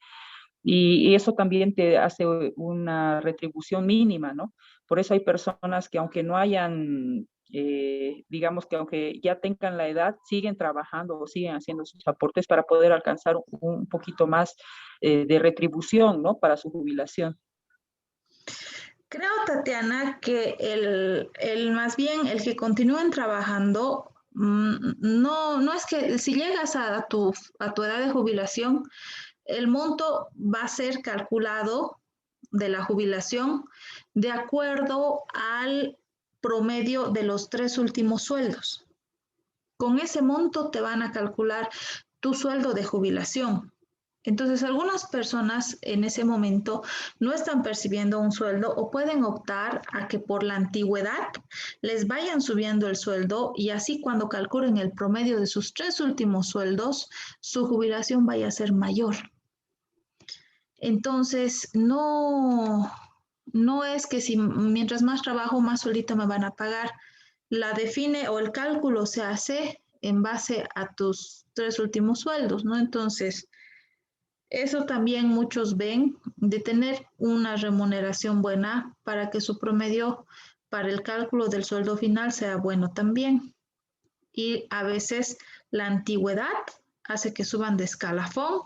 Y eso también te hace una retribución mínima, ¿no? Por eso hay personas que aunque no hayan, digamos que aunque ya tengan la edad, siguen trabajando o siguen haciendo sus aportes para poder alcanzar un poquito más de retribución, ¿no? Para su jubilación. Creo, Tatiana, que más bien el que continúen trabajando, no es que si llegas a tu edad de jubilación, el monto va a ser calculado de la jubilación de acuerdo al promedio de los 3 últimos sueldos. Con ese monto te van a calcular tu sueldo de jubilación. Entonces, algunas personas en ese momento no están percibiendo un sueldo o pueden optar a que por la antigüedad les vayan subiendo el sueldo y así cuando calculen el promedio de sus 3 últimos sueldos, su jubilación vaya a ser mayor. Entonces, no es que si mientras más trabajo, más solito me van a pagar. La define o el cálculo se hace en base a tus 3 últimos sueldos, ¿no? Entonces, eso también muchos ven de tener una remuneración buena para que su promedio para el cálculo del sueldo final sea bueno también. Y a veces la antigüedad hace que suban de escalafón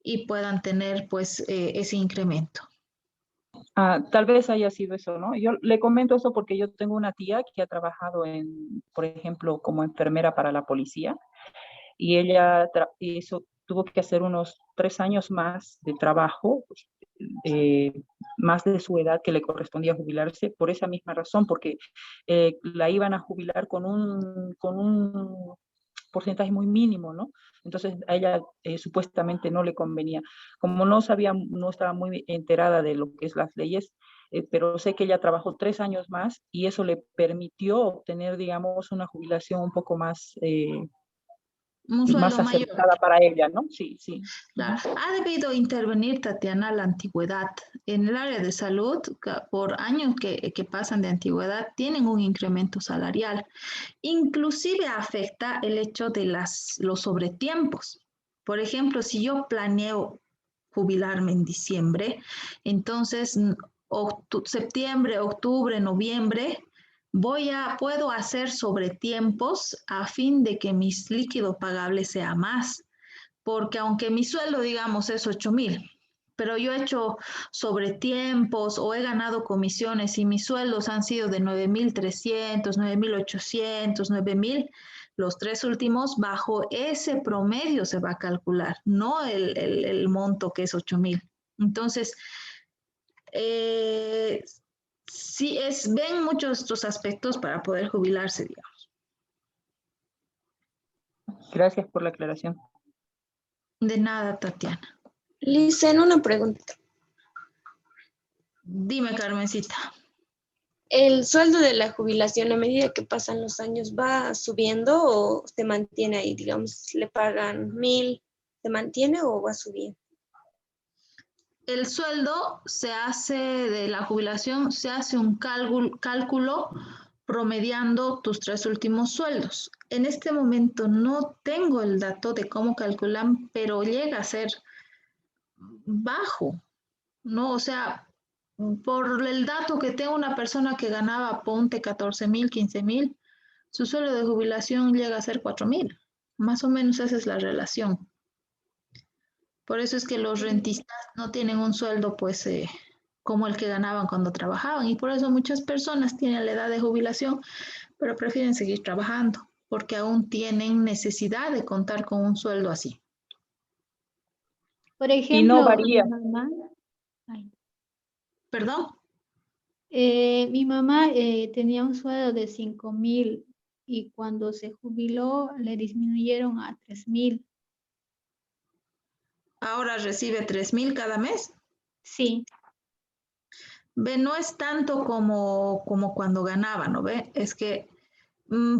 y puedan tener pues ese incremento. Tal vez haya sido eso, ¿no? Yo le comento eso porque yo tengo una tía que ha trabajado por ejemplo, como enfermera para la policía y ella tuvo que hacer unos 3 años más de trabajo, más de su edad que le correspondía jubilarse por esa misma razón, porque la iban a jubilar con un porcentaje muy mínimo, ¿no? Entonces a ella supuestamente no le convenía. Como no estaba muy enterada de lo que es las leyes, pero sé que ella trabajó 3 años más y eso le permitió obtener, digamos, una jubilación un poco más, un sueldo más acertada mayor para ella, ¿no? Sí, sí. Claro. Ha debido intervenir, Tatiana, la antigüedad. En el área de salud, por años que pasan de antigüedad, tienen un incremento salarial. Inclusive afecta el hecho de los sobretiempos. Por ejemplo, si yo planeo jubilarme en diciembre, entonces septiembre, octubre, noviembre, puedo hacer sobretiempos a fin de que mi líquido pagable sea más, porque aunque mi sueldo, digamos, es 8,000, pero yo he hecho sobretiempos o he ganado comisiones y mis sueldos han sido de 9,300, 9,800, 9,000, los 3 últimos, bajo ese promedio se va a calcular, no el monto que es 8,000. Entonces, sí ven muchos estos aspectos para poder jubilarse, digamos. Gracias por la aclaración. De nada, Tatiana. Licen, una pregunta. Dime, Carmencita. ¿El sueldo de la jubilación a medida que pasan los años va subiendo o se mantiene ahí? Digamos, le pagan 1,000, ¿se mantiene o va a subir? El sueldo de la jubilación se hace un cálculo promediando tus 3 últimos sueldos. En este momento no tengo el dato de cómo calculan, pero llega a ser bajo, ¿no? O sea, por el dato que tengo, una persona que ganaba, ponte 14,000, 15,000, su sueldo de jubilación llega a ser 4,000. Más o menos esa es la relación. Por eso es que los rentistas no tienen un sueldo, pues, como el que ganaban cuando trabajaban. Y por eso muchas personas tienen la edad de jubilación, pero prefieren seguir trabajando, porque aún tienen necesidad de contar con un sueldo así. Por ejemplo, y no varía. ¿Perdón? Mi mamá tenía un sueldo de 5,000 y cuando se jubiló le disminuyeron a 3.000. Ahora recibe 3.000 cada mes. Sí, Ve, no es tanto como cuando ganaba, ¿no ve? Es que,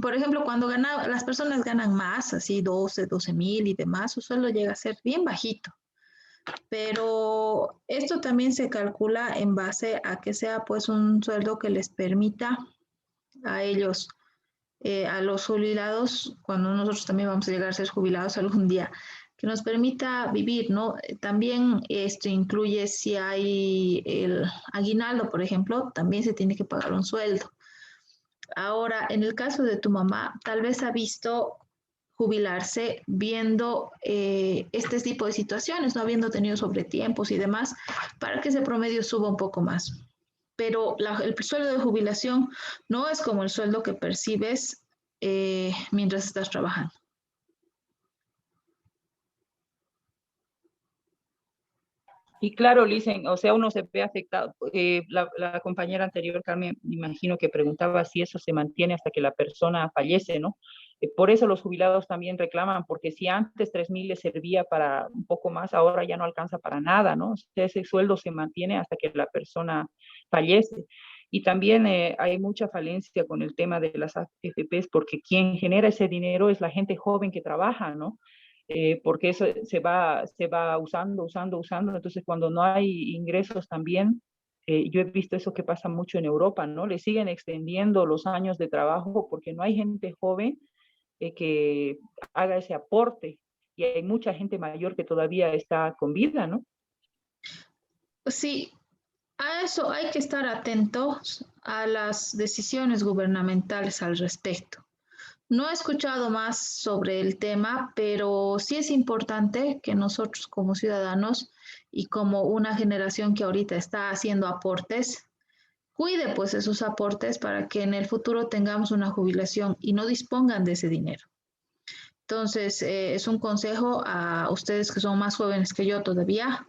por ejemplo, cuando ganaba, las personas ganan más, así 12.000 y demás, su sueldo llega a ser bien bajito. Pero esto también se calcula en base a que sea pues un sueldo que les permita a ellos, a los jubilados, cuando nosotros también vamos a llegar a ser jubilados algún día, que nos permita vivir, ¿no? También esto incluye si hay el aguinaldo, por ejemplo, también se tiene que pagar un sueldo. Ahora, en el caso de tu mamá, tal vez ha visto jubilarse viendo este tipo de situaciones, no habiendo tenido sobretiempos y demás, para que ese promedio suba un poco más. Pero el sueldo de jubilación no es como el sueldo que percibes mientras estás trabajando. Y claro, Licen, o sea, uno se ve afectado. La compañera anterior, Carmen, me imagino que preguntaba si eso se mantiene hasta que la persona fallece, ¿no? Por eso los jubilados también reclaman, porque si antes 3.000 les servía para un poco más, ahora ya no alcanza para nada, ¿no? O sea, ese sueldo se mantiene hasta que la persona fallece. Y también hay mucha falencia con el tema de las AFPs, porque quien genera ese dinero es la gente joven que trabaja, ¿no? Porque eso se va usando. Entonces, cuando no hay ingresos también, yo he visto eso que pasa mucho en Europa, ¿no? Le siguen extendiendo los años de trabajo porque no hay gente joven que haga ese aporte. Y hay mucha gente mayor que todavía está con vida, ¿no? Sí, a eso hay que estar atentos a las decisiones gubernamentales al respecto. No he escuchado más sobre el tema, pero sí es importante que nosotros como ciudadanos y como una generación que ahorita está haciendo aportes, cuide pues esos aportes para que en el futuro tengamos una jubilación y no dispongan de ese dinero. Entonces, es un consejo a ustedes que son más jóvenes que yo todavía,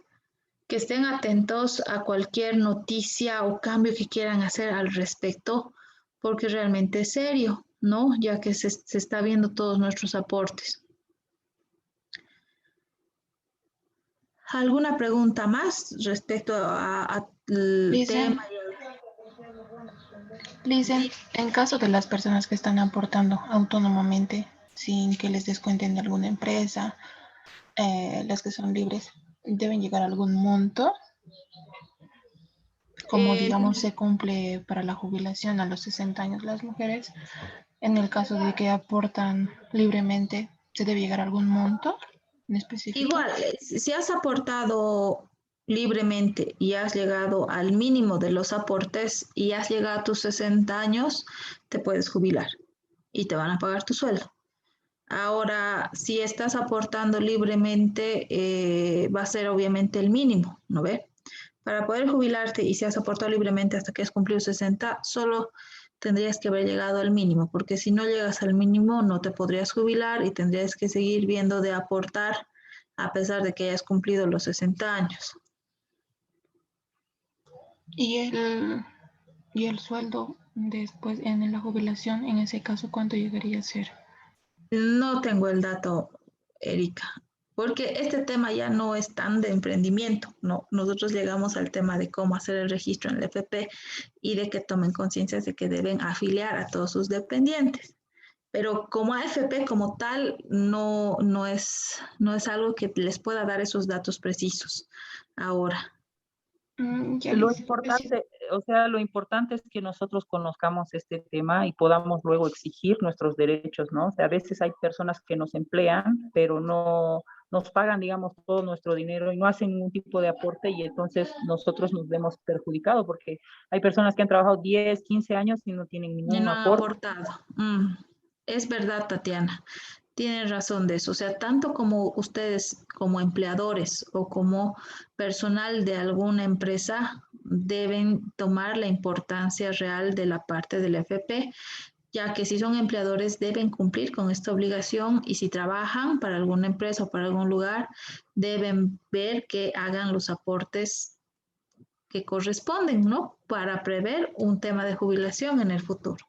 que estén atentos a cualquier noticia o cambio que quieran hacer al respecto, porque realmente es serio, ¿no? Ya que se está viendo todos nuestros aportes. ¿Alguna pregunta más respecto al tema? Dicen, en caso de las personas que están aportando autónomamente, sin que les descuenten de alguna empresa, las que son libres, ¿deben llegar a algún monto? Como digamos se cumple para la jubilación a los 60 años las mujeres, en el caso de que aportan libremente, ¿se debe llegar a algún monto en específico? Igual, si has aportado libremente y has llegado al mínimo de los aportes y has llegado a tus 60 años, te puedes jubilar y te van a pagar tu sueldo. Ahora, si estás aportando libremente, va a ser obviamente el mínimo, ¿no ve? Para poder jubilarte y si has aportado libremente hasta que has cumplido 60, solo tendrías que haber llegado al mínimo, porque si no llegas al mínimo no te podrías jubilar y tendrías que seguir viendo de aportar a pesar de que hayas cumplido los 60 años. ¿Y el sueldo después en la jubilación, en ese caso, cuánto llegaría a ser? No tengo el dato, Erika, porque este tema ya no es tan de emprendimiento, no. Nosotros llegamos al tema de cómo hacer el registro en el FP y de que tomen conciencia de que deben afiliar a todos sus dependientes. Pero como AFP como tal, no es algo que les pueda dar esos datos precisos ahora. Lo importante, o sea, lo importante es que nosotros conozcamos este tema y podamos luego exigir nuestros derechos, ¿no? O sea, a veces hay personas que nos emplean, pero no nos pagan, digamos, todo nuestro dinero y no hacen ningún tipo de aporte y entonces nosotros nos vemos perjudicados porque hay personas que han trabajado 10, 15 años y no tienen Y ningún no han aporte. aportado. Es verdad, Tatiana. Tienen razón de eso. O sea, tanto como ustedes como empleadores o como personal de alguna empresa deben tomar la importancia real de la parte del FP, ya que si son empleadores deben cumplir con esta obligación y si trabajan para alguna empresa o para algún lugar, deben ver que hagan los aportes que corresponden, ¿no? Para prever un tema de jubilación en el futuro.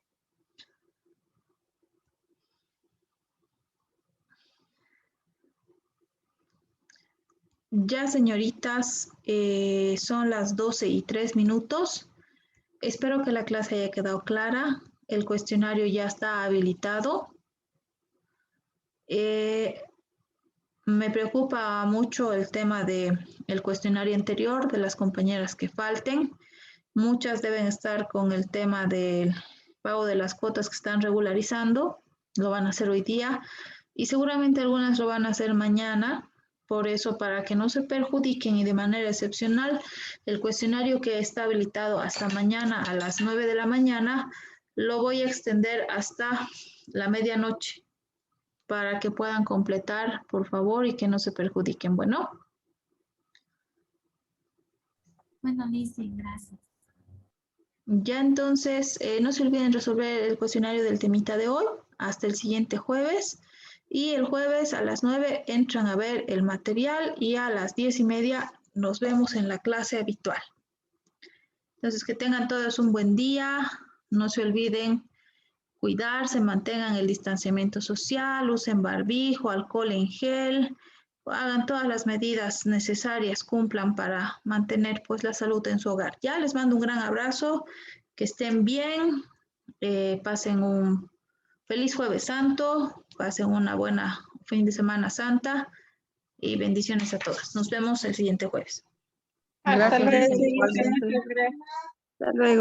Ya, señoritas, son las 12:03. Espero que la clase haya quedado clara. El cuestionario ya está habilitado. Me preocupa mucho el tema del cuestionario anterior, de las compañeras que falten. Muchas deben estar con el tema del pago de las cuotas que están regularizando. Lo van a hacer hoy día y seguramente algunas lo van a hacer mañana. Por eso, para que no se perjudiquen y de manera excepcional, el cuestionario que está habilitado hasta mañana a las 9 de la mañana, lo voy a extender hasta la medianoche para que puedan completar, por favor, y que no se perjudiquen. Bueno. Bueno, listo, gracias. Ya entonces, no se olviden resolver el cuestionario del temita de hoy hasta el siguiente jueves. Y el jueves a las 9 entran a ver el material y a las 10:30 nos vemos en la clase habitual. Entonces, que tengan todos un buen día. No se olviden cuidarse, mantengan el distanciamiento social, usen barbijo, alcohol en gel, hagan todas las medidas necesarias, cumplan para mantener pues la salud en su hogar. Ya les mando un gran abrazo, que estén bien, pasen un feliz Jueves Santo, pasen una buena fin de Semana Santa y bendiciones a todas. Nos vemos el siguiente jueves. Hasta Gracias. luego. Hasta luego.